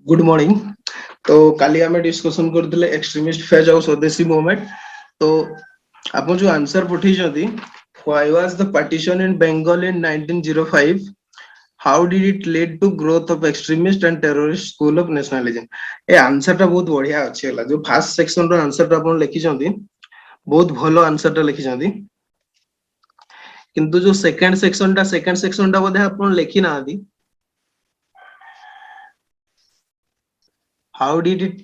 Good morning. तो काली आम discussion करते एक्सट्रीमिस्ट फेज और स्वदेशी मूवमेंट। तो आप जो आंसर पठे why was the partition in Bengal in 1905, how did it lead to growth of extremist and terrorist school of nationalism. ए आंसर टा बहुत बढ़िया अच्छी है। जो फर्स्ट सेक्शन रो आंसर टा अपन लिखिछंती बहुत भलो आंसर टा लिखिछंती, किंतु जो सेकंड सेक्शन टा बोधे अपन लिखि नादी। हाउ डिड इट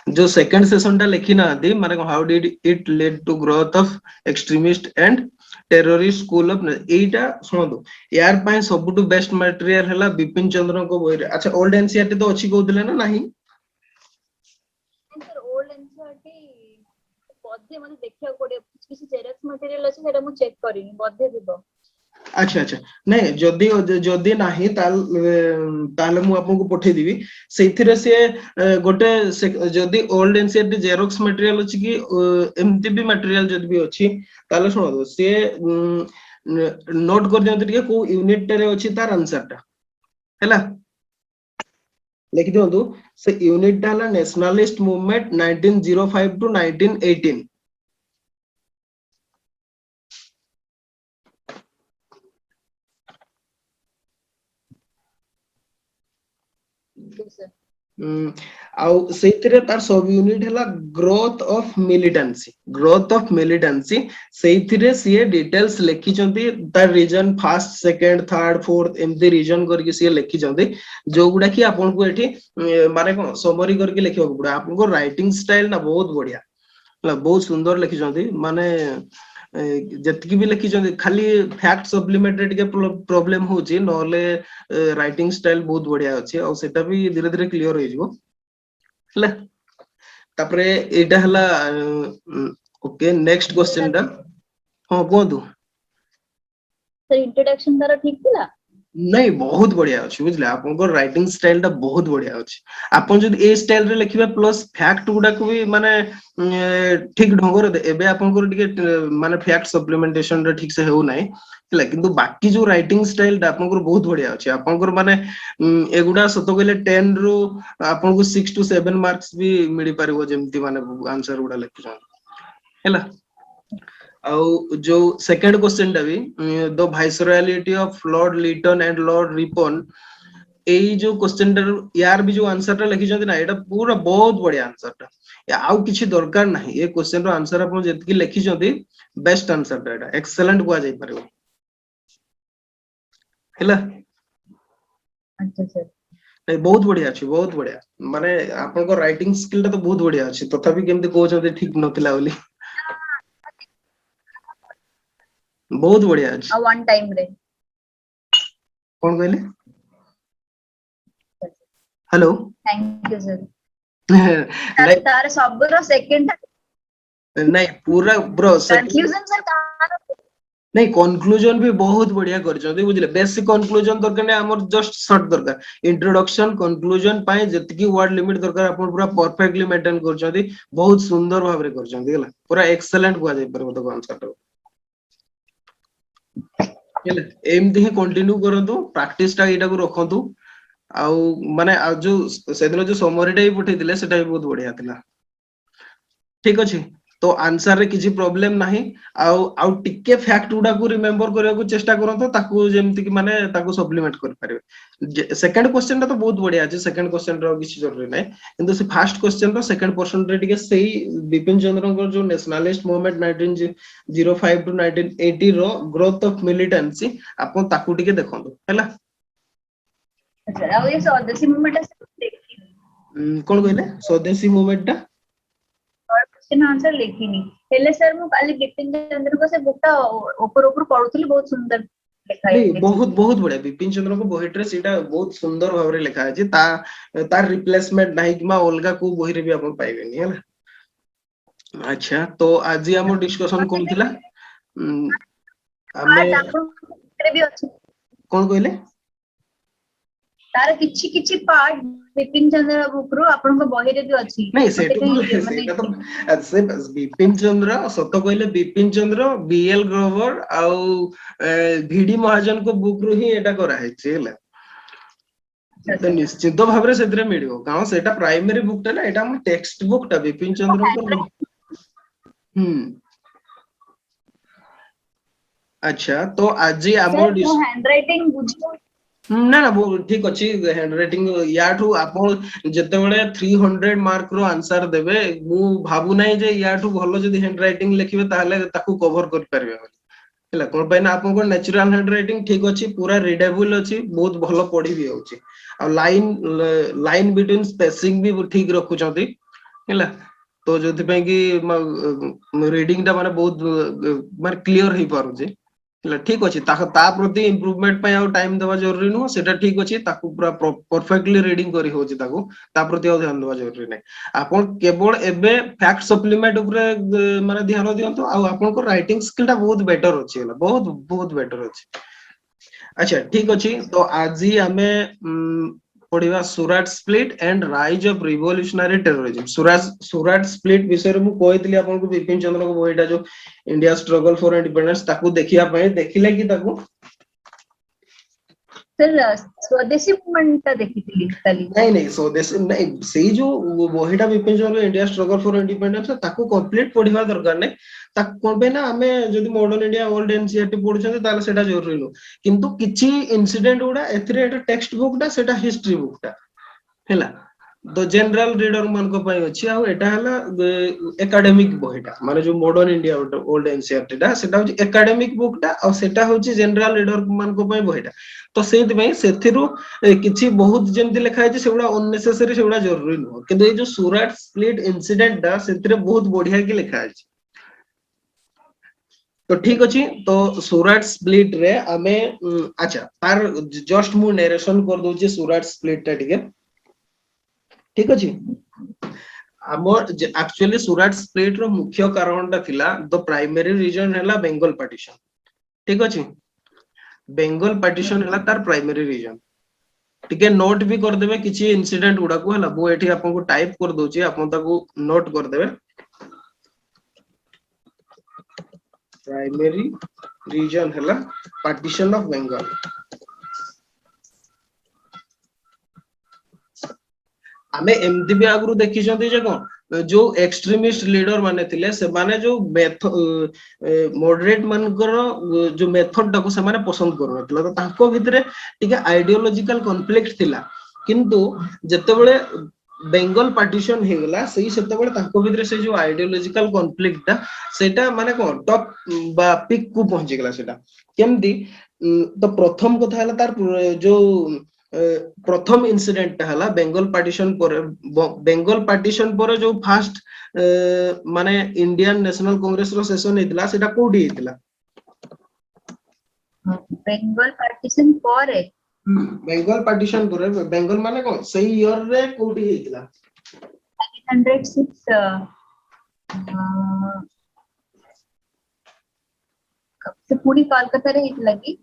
जो सेकंड सेशन टा लिखी ना दी माने how did it lead to growth of extremist and terrorist school of एटा सुनो यार पाए सबटू बेस्ट मटेरियल हला बिपिन चंद्र को बोई रे। अच्छा ओल्ड एनसीईआरटी तो अच्छी कहउतले ना नहीं सर ओल्ड एनसीईआरटी बद्धे माने देखिया कोडे किसी जेरक्स मटेरियल अछि सेटा मु चेक करिनी बद्धे दिबो। अच्छा अच्छा नहीं जदि जदि नाही ताले मु आपको पठे दिबी सेथिरे से गोटे जदि ओल्ड एनसीईआरटी जेरॉक्स मटेरियल अछि कि एमती भी मटेरियल जदि भी अछि ताले सुनो से नोट कर दियंत टिके को यूनिट रे अछि तार आंसर टा हैला लिख दियंतु। से यूनिट टा हला नेशनलिस्ट मूवमेंट 1905 टू 1918। आउ सेथिरे तार सब यूनिट हला ग्रोथ ऑफ मिलिटेंसी सेथिरे सिए डिटेल्स लिखि चंती तार reason first second third fourth एमती रीजन करके सिए लिखि चंती जो गुडा कि आपन को एठी माने कोन समरी करके लिखियो गुडा आपन को राइटिंग स्टाइल ना बहुत बढ़िया बहुत सुंदर लिखि चंती माने जतकी भी लिखि चंती खाली फैक्ट सप्लीमेंटरी टिके प्रॉब्लम होची नले राइटिंग स्टाइल बहुत बढ़िया अछि और सेटा भी धीरे धीरे क्लियर हो जिवो हला। तापरे एटा हला ओके नेक्स्ट क्वेश्चन दा हां कोदु सर इंट्रोडक्शन तारा ठीक थिला नहीं बहुत बढ़िया अछि बुझले आपन राइटिंग स्टाइल टा बहुत बढ़िया अछि। आपन जदि ए स्टाइल रे लिखिबे प्लस फैक्ट गुडा को भी माने ठीक ढंग रे एबे आपन को टिके माने फैक्ट सप्लीमेंटेशन रे ठीक से हो नाही हला किंतु बाकी जो राइटिंग स्टाइल टा आपन को बहुत बढ़िया अछि। आपन को माने एगुडा सत कहले 10 रो आपन को 6 to 7 मार्क्स भी मिली परबो जेमती माने आंसर गुडा लिखुछन हला। जो सेकंड क्वेश्चन टा भी the viceroyalty of lord Lytton and lord Ripon एई जो क्वेश्चन टा यार भी जो आंसर टा लिखि जंती ना एटा पूरा बहुत बढ़िया आंसर टा आउ किछि दरकार नाही। ए क्वेश्चन रो आंसर अपन जेतकी लिखि जंती बेस्ट आंसर टा एटा एक्सीलेंट कुआ जाई परबो हैला। अच्छा सर नहीं बहुत बढ़िया अछि बहुत बढ़िया माने आपन को राइटिंग स्किल टा तो बहुत बढ़िया अछि तथापि केमती कहउ जंती ठीक नथिला बोली बहुत बढ़िया अछि आ वन टाइम रे कोन कहले हेलो थैंक यू सर तार लाइक तार सबरो सेकंड नहीं पूरा ब्रो कंक्लूजन सर कहां नहीं कंक्लूजन भी बहुत बढ़िया करछथि बुझले बेसिक कंक्लूजन दरकार नै हमर जस्ट शॉर्ट दरकार इंट्रोडक्शन कंक्लूजन पाए जतकी वर्ड लिमिट दरकार अपन पूरा परफेक्टली मेंटेन करछथि बहुत सुंदर भाबरे करछथि हला पूरा एक्सीलेंट कुआ जाय परबो तो आंसर टा हला एमती ही कंटिन्यू करंतु प्रैक्टिस टा एटा को रखंतु आउ माने आ जो सेदिन जो समरी टा भी पठेतिले सेटा भी बहुत बढ़िया थिला ठीक अछि। तो आंसर रे किछि प्रॉब्लम नाही आउ टिके फैक्ट गुडा को रिमेंबर करया को चेष्टा करंतो ताकू जेमति कि माने ताकू सप्लीमेंट कर पारिबे। सेकंड क्वेश्चन ता तो बहुत बढ़िया अछि सेकंड क्वेश्चन रो किछि जरूरी नै किंतु से फर्स्ट क्वेश्चन रो सेकंड पोर्शन रे टिके सेही बिपिन चंद्र को जो नेशनलिस्ट मूवमेंट 1905 टू 1980 रो ग्रोथ ऑफ मिलिटेंसी आपन ताकू टिके देखंतो हैला। अच्छा आ ये स्वदेशी मूवमेंट देखिनी कोन कहले स्वदेशी मूवमेंट टा और क्वेश्चन आंसर लिखिनी हेले सर मु काली बिपिन चंद्र को से बुकटा ऊपर ऊपर पढुतली बहुत सुंदर लिखा है नहीं बहुत बहुत बढ़िया बिपिन चंद्र को बही रे सेटा बहुत सुंदर भाबरे लिखा अछि ता तार रिप्लेसमेंट नाही कि मा ओल्गा को बही रे भी अपन पाइबेनी हैला। अच्छा तो आज हम डिस्कशन करथिला हमें पार्ट आपन भी अछि कोन कहले तार किछि किछि पार्ट बिपिन चंद्र बुक रो आपन को बही रे भी अछि नहीं मते सेटू कहि तो माने सेटा तो से बिपिन चंद्र सत कहले बिपिन चंद्र बीएल ग्रोवर आउ भिडी महाजन को बुक रो ही एटा करा है हैला तो निश्चित भाव से मिलियो कारण से प्राइमरी बुक ना एटा हम टेक्स्ट बुक टा विपिन चंद्र अच्छा तो आज आम हैंड राइटिंग बुझो ना ना वो ठीक अच्छी हैंड राइटिंग याठू आपण जेतेबेले 300 मार्क रो आंसर देबे मु भाबु नै जे याठू भलो जदी हैंड राइटिंग लिखिबे ताले ताकू कवर कर परबे हला कोन पे ना आपन को नेचुरल हैंड राइटिंग ठीक अच्छी पूरा रीडेबल अच्छी बहुत भलो पढ़ी भी होची आ लाइन लाइन बिटवीन स्पेसिंग भी ठीक रखु छथि हला तो जोथि पे कि रीडिंग टा माने बहुत माने क्लियर ही पारु जे ठीक अच्छे प्रति इम्प्रूवमेंट पे आउ टाइम देवा जरूरी नुह सेटा ठीक अच्छे पूरा परफेक्टली रीडिंग करी होची ताकू प्रति आउ ध्यान देवा जरूरी नै आपण केवल एबे फैक्ट सप्लीमेंट ऊपर माने ध्यान दियंतो आ आपण को राइटिंग स्किल टा बहुत बेटर अछि हला बहुत बहुत बेटर अछि अच्छा ठीक अछि तो आज ही हमें पढ़िबा Surat split and rise of revolutionary terrorism Surat split विषय मु कहइतली आपन को विपिन चंद्र को बहिटा जो इंडिया स्ट्रगल फॉर इंडिपेंडेंस ताकू देखिया पय देखिले कि ताकू सर स्वदेशी मूवमेंट देखितली काली नहीं स्वदेशी नहीं सेही जो बहिटा विपिन चंद्र इंडिया स्ट्रगल फॉर इंडिपेंडेंस ताकू कंप्लीट पढ़िबा दरकार नै ताकू कोन पे ना हमें जदी मॉडर्न इंडिया ओल्ड एनसीईआरटी पढुछन ताले सेटा जरूरी नो किंतु किछि इंसिडेंट उडा एथरे एटा टेक्स्ट बुक टा सेटा हिस्ट्री बुक टा हैला तो जनरल रीडर मान को पय अछि आ एटा हला एकेडमिक बहिटा माने जो मॉडर्न इंडिया ओल्ड एनसीईआरटी टा सेटा होची एकेडमिक बुक टा आ सेटा होची जनरल रीडर मान को पय बहिटा तो सेति पय सेथिरु किछि बहुत जेमति लिखा है सेउडा अननेसेसरी सेउडा जरूरी नो किंतु ए जो सुराट स्प्लिट इंसिडेंट टा सेतिरे बहुत बढ़िया कि लिखा है तो ठीक अछि तो सुराट स्प्लिट रे हमें अच्छा तार जस्ट मु नरेशन कर दोची सुराट स्प्लिट टा ठीक है ठीक अछि हमर एक्चुअली सुराट स्प्लिट रो मुख्य कारण टा थिला द प्राइमरी रीजन हैला बेंगल पार्टीशन ठीक अछि बेंगल पार्टीशन हैला तार प्राइमरी रीजन ठीक है नोट भी कर देबे किछि इंसिडेंट गुडा को हैला वो एठी आपन को टाइप कर दोची आपन ताको नोट कर देबे प्राइमरी रीजन हैला पार्टीशन ऑफ बंगाल आमे एमती भी आगु देखि छथि जे कोन जो एक्सट्रीमिस्ट लीडर माने थिले से माने जो मॉडरेट मानकर जो मेथड टाको से माने पसंद करू नथिला तो ताको भितरे टिके आइडियोलॉजिकल कॉन्फ्लिक्ट थिला किंतु जतेबेले बेंगल पार्टीशन हे गला सही सेतेबेले ताको भितरे से जो आइडियोलॉजिकल कॉन्फ्लिक्ट ता सेटा माने कोन टॉप बा पिक को पहुंची गला सेटा केमदी तो प्रथम कथा हला तार जो प्रथम इंसिडेंट हला बेंगल पार्टीशन पर जो फास्ट माने इंडियन नेशनल कांग्रेस रो सेशन हेतला सेटा कोडी हेतला बेंगल पार्टीशन पर बेंगल माने कोन सही ईयर रे कोडी हेतला 1906 कब से पूरी कोलकाता रे हेतला की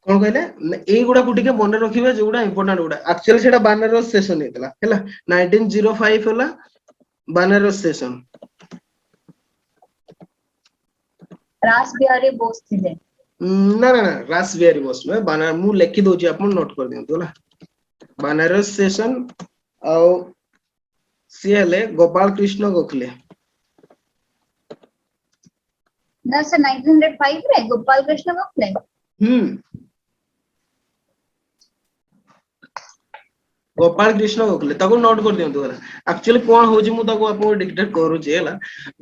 कोन कहले एई गुडा को टिके मन रखिबे जोडा इंपोर्टेंट गुडा एक्चुअली सेटा बनारस सेशन हेतला हैला 1905 होला बनारस सेशन रास बिहारी बोस थिले ना ना ना रास बिहारी बोस में बना मु लिखि दोची आपन नोट कर दियंतु होला बनारस सेशन आ सीएलए गोपाल कृष्ण गोखले ना से 1905 रे गोपाल कृष्ण गोखले गोपाल कृष्ण गोखले ताको नोट कर दियंतु होला एक्चुअली कोन होजी मु ताको आपन डिक्टेट करू जे होला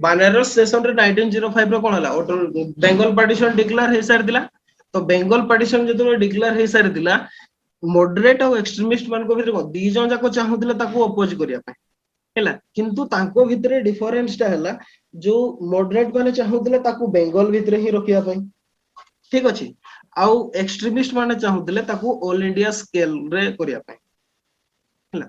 बनारस सेशन रे 1905 रे कोन होला बेंगल पार्टीशन डिक्लेयर हे सार दिला तो बेंगल पार्टीशन जतो डिक्लेयर हे सार दिला मॉडरेट और एक्सट्रीमिस्ट मान को भितर दी जन जाको चाहुदिले ताको अपोज करिया पे हैला किंतु ताको भितरे डिफरेंस ता हैला जो मॉडरेट माने चाहुदिले ताको बेंगल भितरे ही रखिया पे ठीक अछि आउ एक्सट्रीमिस्ट माने चाहुदिले ताको ऑल इंडिया स्केल रे करिया पे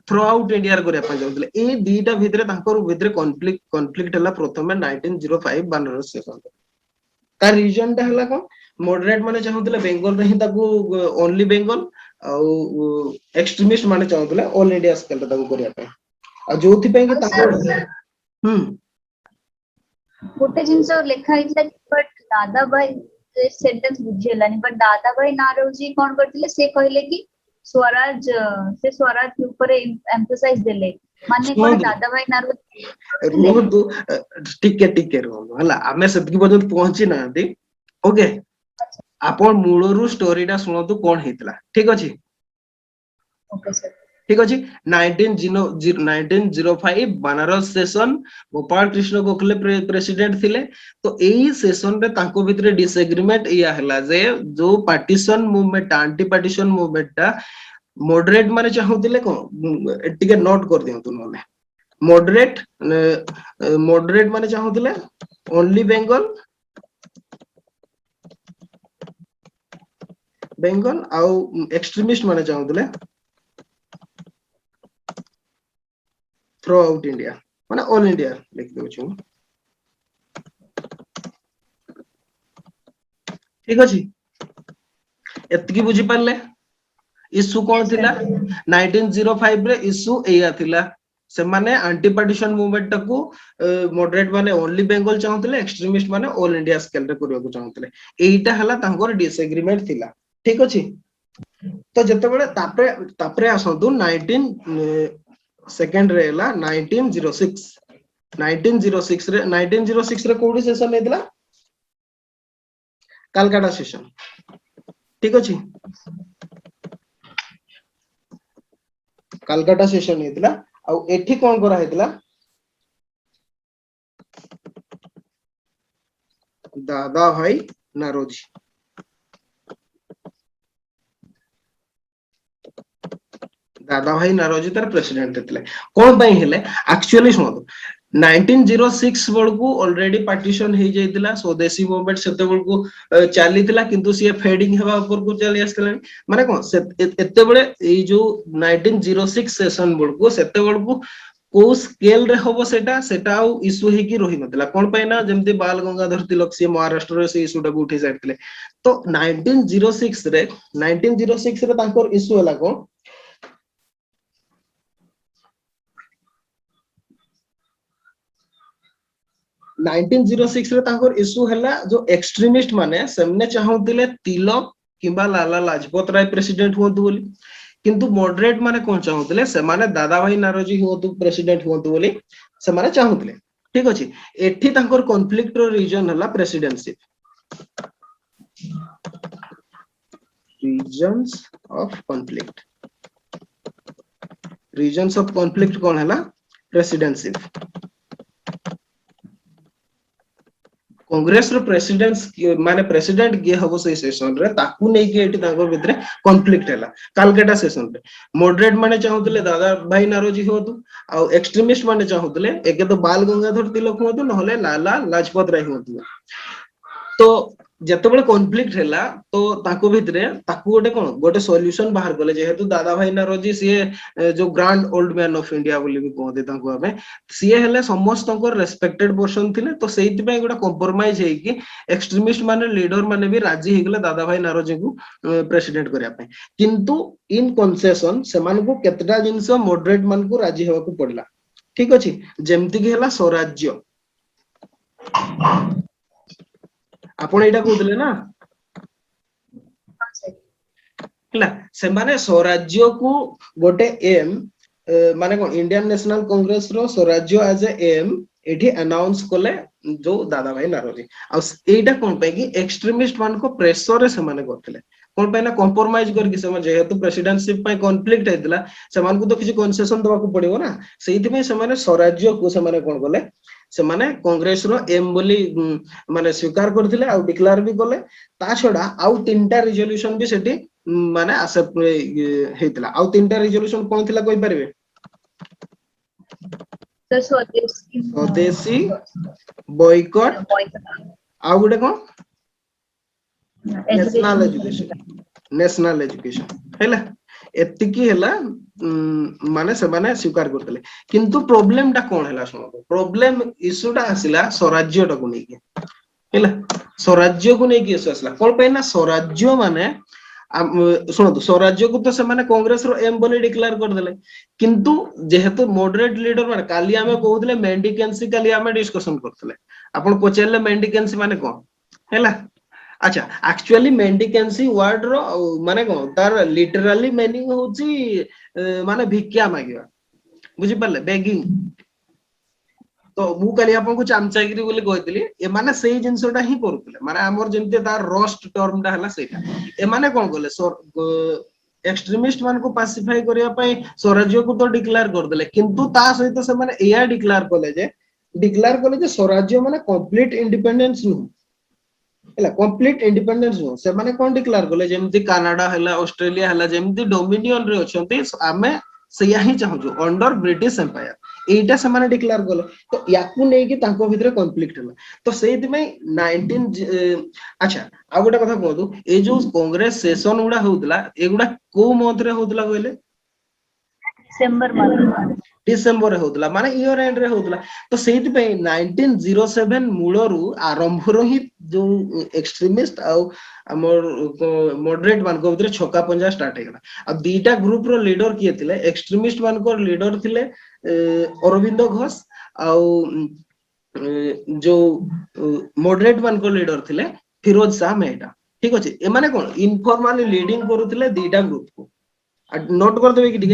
थ्रू आउट इंडिया रे करिया पे चाहुदिले ए दीटा भितरे तांकर भितरे कॉन्फ्लिक्ट हला प्रथमे 1905 बनारस सेशन का रीजन ता हला कोन मॉडरेट माने चाहुदिले बेंगल रे ही ताको ओनली बेंगल आउ एक्सट्रीमिस्ट माने चाहुदिले ऑल इंडिया स्केल रे ताको करिया पे आ जोथि पे कि ताको गोटे जिंस लेखा हितला बट दादा भाई सेंटेंस बुझेलानी बट दादा भाई नारोजी कोन करथिले से कहले कि स्वराज से स्वराज के ऊपर एम्फसाइज देले माने कोन ଶୁଣନ୍ତୁ दादा भाई नारोजी ଥିଲେ ରୁହନ୍ତୁ ଟିକେ ରୁହନ୍ତୁ ହେଲା ଆମେ ସେତିକି ପର୍ଯ୍ୟନ୍ତ ପହଞ୍ଚି ନାହାନ୍ତି ଓକେ ଆପଣ ମୂଳରୁ ଷ୍ଟୋରିଟା ଶୁଣନ୍ତୁ କଣ ହେଇଥିଲା ଠିକ ଅଛି ओके सर ठीक अच्छे 1905 बनारस सेशन गोपाल कृष्ण गोखले प्रेसिडेंट थिले तो यही सेशन रे तांको भितरे डिसएग्रीमेंट या हला जे जो partition movement anti partition movement ता मॉडरेट माने चाहुतिले कोन टिके नोट कर दियंतु नले मॉडरेट माने चाहुतिले ओनली बेंगल आउ एक्सट्रीमिस्ट माने चाहुतिले थ्रू आउट इंडिया माने ऑल इंडिया लिख दो छु ठीक अछि एतकी बुझी पारले इशू कोन यस थिला सर 1905 रे इशू एया थिला से माने एंटी पार्टीशन मूवमेंट टाकू मॉडरेट माने ओनली बेंगल चाहुतले एक्सट्रीमिस्ट माने ऑल इंडिया स्केल रे करियो चाहुतले एईटा हला तांकर डिसएग्रीमेंट थिला ठीक अछि तो जते बेले तापरे तापरे आसंतु 19 सेकंड रे हला 1906 रे कोडी सेशन हेतला कलकत्ता सेशन ठीक अछि कलकत्ता सेशन हेतला आ एठी कोन करा हेतला दादा भाई नारोजी दादा भाई नारोजी तार प्रेसिडेंट हेतले कोन पई हेले एक्चुअली सुनो 1906 बळकू ऑलरेडी पार्टीशन हे जाइतिला स्वदेशी मूवमेंट सेते बळकू चाली थिला किंतु से फेडिंग हेबा ऊपर को चली आस्तला माने कोन एते बळे ए जो 1906 सेशन बळकू सेते बळकू को स्केल रे होबो सेटा सेटा इशू हे की रहि नतला कोन पई ना जेमति बाल गंगाधर तिलक से महाराष्ट्र रे से इशूटा उठी साइतले तो 1906 रे तांकर इशू हला कोन 1906 रे तांकर इशू हला जो एक्सट्रीमिस्ट माने सेमने चाहुतिले तिलक किबा लाला लाजपत राय प्रेसिडेंट होतु बोली किंतु मॉडरेट माने कोन चाहुतिले से माने दादा भाई नारोजी होतु प्रेसिडेंट होतु बोली से माने चाहुतिले ठीक अछि एठी तांकर कॉन्फ्लिक्ट रो रीजन हला प्रेसिडेंसी रीजन्स ऑफ कॉन्फ्लिक्ट कोन हला प्रेसिडेंसी कांग्रेस रो प्रेसिडेंट माने प्रेसिडेंट के हबो से सेशन रे ताकू नै के एटी तांको भितरे कॉन्फ्लिक्ट हैला कलकत्ता सेशन रे मॉडरेट माने चाहुतले दादा भाई नारोजी होतु आ एक्सट्रीमिस्ट माने चाहुतले एके तो बाल गंगाधर तिलक होतु नहले लाला लाजपत राय होतु तो जतबेले कॉन्फ्लिक्ट हैला तो ताको भितरे ताकू गोटे सॉल्यूशन बाहर गले जेहेतु दादा भाई नारोजी सी जो grand old man of India बोली भी कहते ताको हमें सी हेले समस्त रेस्पेक्टेड पर्सन थिले तो सेति पे गोटे कंप्रोमाइज हे कि एक्सट्रीमिस्ट माने लीडर माने भी राजी हे गले दादा भाई नारोजी को प्रेसिडेंट करिया पे किंतु इन कंसेशन से मान को केतटा जिंस मॉडरेट मान को राजी हेबा को पड़ला ठीक अछि जेमति कि हला स्वराज्य आपण एटा कहउतले ना हला से माने स्वराज्य को गोटे एम माने कोन इंडियन नेशनल कांग्रेस रो स्वराज्य एज ए एम एठी अनाउंस कोले जो दादा भाई नारोजी आ एटा कोन पे कि एक्सट्रीमिस्ट मान को प्रेशर रे से माने करथिले कोन पे ना कंप्रोमाइज करके से जेहेतु प्रेसिडेंटशिप पे कॉन्फ्लिक्ट हेतला से मान को तो किछि कंसेशन दवा को पड़िबो ना सेहिति में से माने स्वराज्य को से माने कोन कोले से माने कांग्रेस रो एम बोली माने स्वीकार करथिले आ डिक्लेयर भी कोले ता छडा आउ तीनटा रिजोल्यूशन भी सेठी माने एक्सेप्ट हेतला आउ तीनटा रिजोल्यूशन कोन थिला कोइ परबे स्वदेशी बॉयकॉट आउ गुटे कोन नेशनल एजुकेशन हैला एतिकी हैला माने से माने स्वीकार करतले किंतु प्रॉब्लम टा कोन हैला सुनो प्रॉब्लम इशूटा आसिला स्वराज्य टा को नै के हैला स्वराज्य को नै के इशू आसिला कोन पे ना स्वराज्य माने सुनो स्वराज्य को तो से माने कांग्रेस रो एम बोली डिक्लेयर कर देले किंतु जेहेतु मॉडरेट लीडर माने काली हमें कहउतले मेंडिकेंसी काली हमें डिस्कशन करतले आपण पचेले मेंडिकेंसी माने कोन हैला अच्छा एक्चुअली मेंडिकेंसी वर्ड रो माने कोन तार लिटरली मीनिंग होची माने भिक्षा मागिबा बुझी पाले बेगिंग तो मु काली आपन को चामचागिरी बोली कहतली ए माने सेही जिंसटा ही करूतले माने हमर जेंते तार रोस्ट टर्म टा हला सेटा ए माने कोन गले एक्सट्रीमिस्ट मान को पासिफाई करिया पई स्वराज्य को तो डिक्लेयर कर देले किंतु ता सहित से माने एया डिक्लेयर कले जे स्वराज्य माने कंप्लीट इंडिपेंडेंस नु ହେଲା କମ୍ପ୍ଲିଟ ଇଣ୍ଡିପେଣ୍ଡେନ୍ସ ନୁହଁ ସେମାନେ କଣ ଡିକ୍ଲାର କଲେ ଯେମିତି କାନାଡା ହେଲା ଅଷ୍ଟ୍ରେଲିଆ ହେଲା ଯେମିତି ଡୋମିନିଅନ ରେ ଅଛନ୍ତି ଆମେ ସେଇଆ ହିଁ ଚାହୁଁଛୁ ଅଣ୍ଡର ବ୍ରିଟିଶ ଏମ୍ପାୟାର ଏଇଟା ସେମାନେ ଡିକ୍ଲାର କଲେ ତ ୟାକୁ ନେଇକି ତାଙ୍କ ଭିତରେ କନଫ୍ଲିକ୍ଟ ହେଲା ତ ସେଇଥିପାଇଁ 19 ଆଚ୍ଛା ଆଉ ଗୋଟେ କଥା କୁହନ୍ତୁ ଏଇ ଯୋଉ କଂଗ୍ରେସ ସେସନ ଗୁଡା ହଉଥିଲା ଏଗୁଡା କୋଉ ମନ୍ଥ ରେ ହଉଥିଲା କହିଲେ डिसेंबर होतला माने ईयर एंड रे होतला तो सेति पे 1907 मूलरू आरंभ रो ही जो एक्सट्रीमिस्ट आ हमर मॉडरेट मान को भीतर छक्का पंजा स्टार्ट हे गला आ दीटा ग्रुप रो लीडर किए थिले एक्सट्रीमिस्ट मान को लीडर थिले अरविंद घोष आ जो मॉडरेट मान को लीडर थिले फिरोज शाह मेहता ठीक अछि ए माने कोन इनफॉर्मली लीडिंग करूथिले दीटा ग्रुप को नोट कर देबे कि ठीक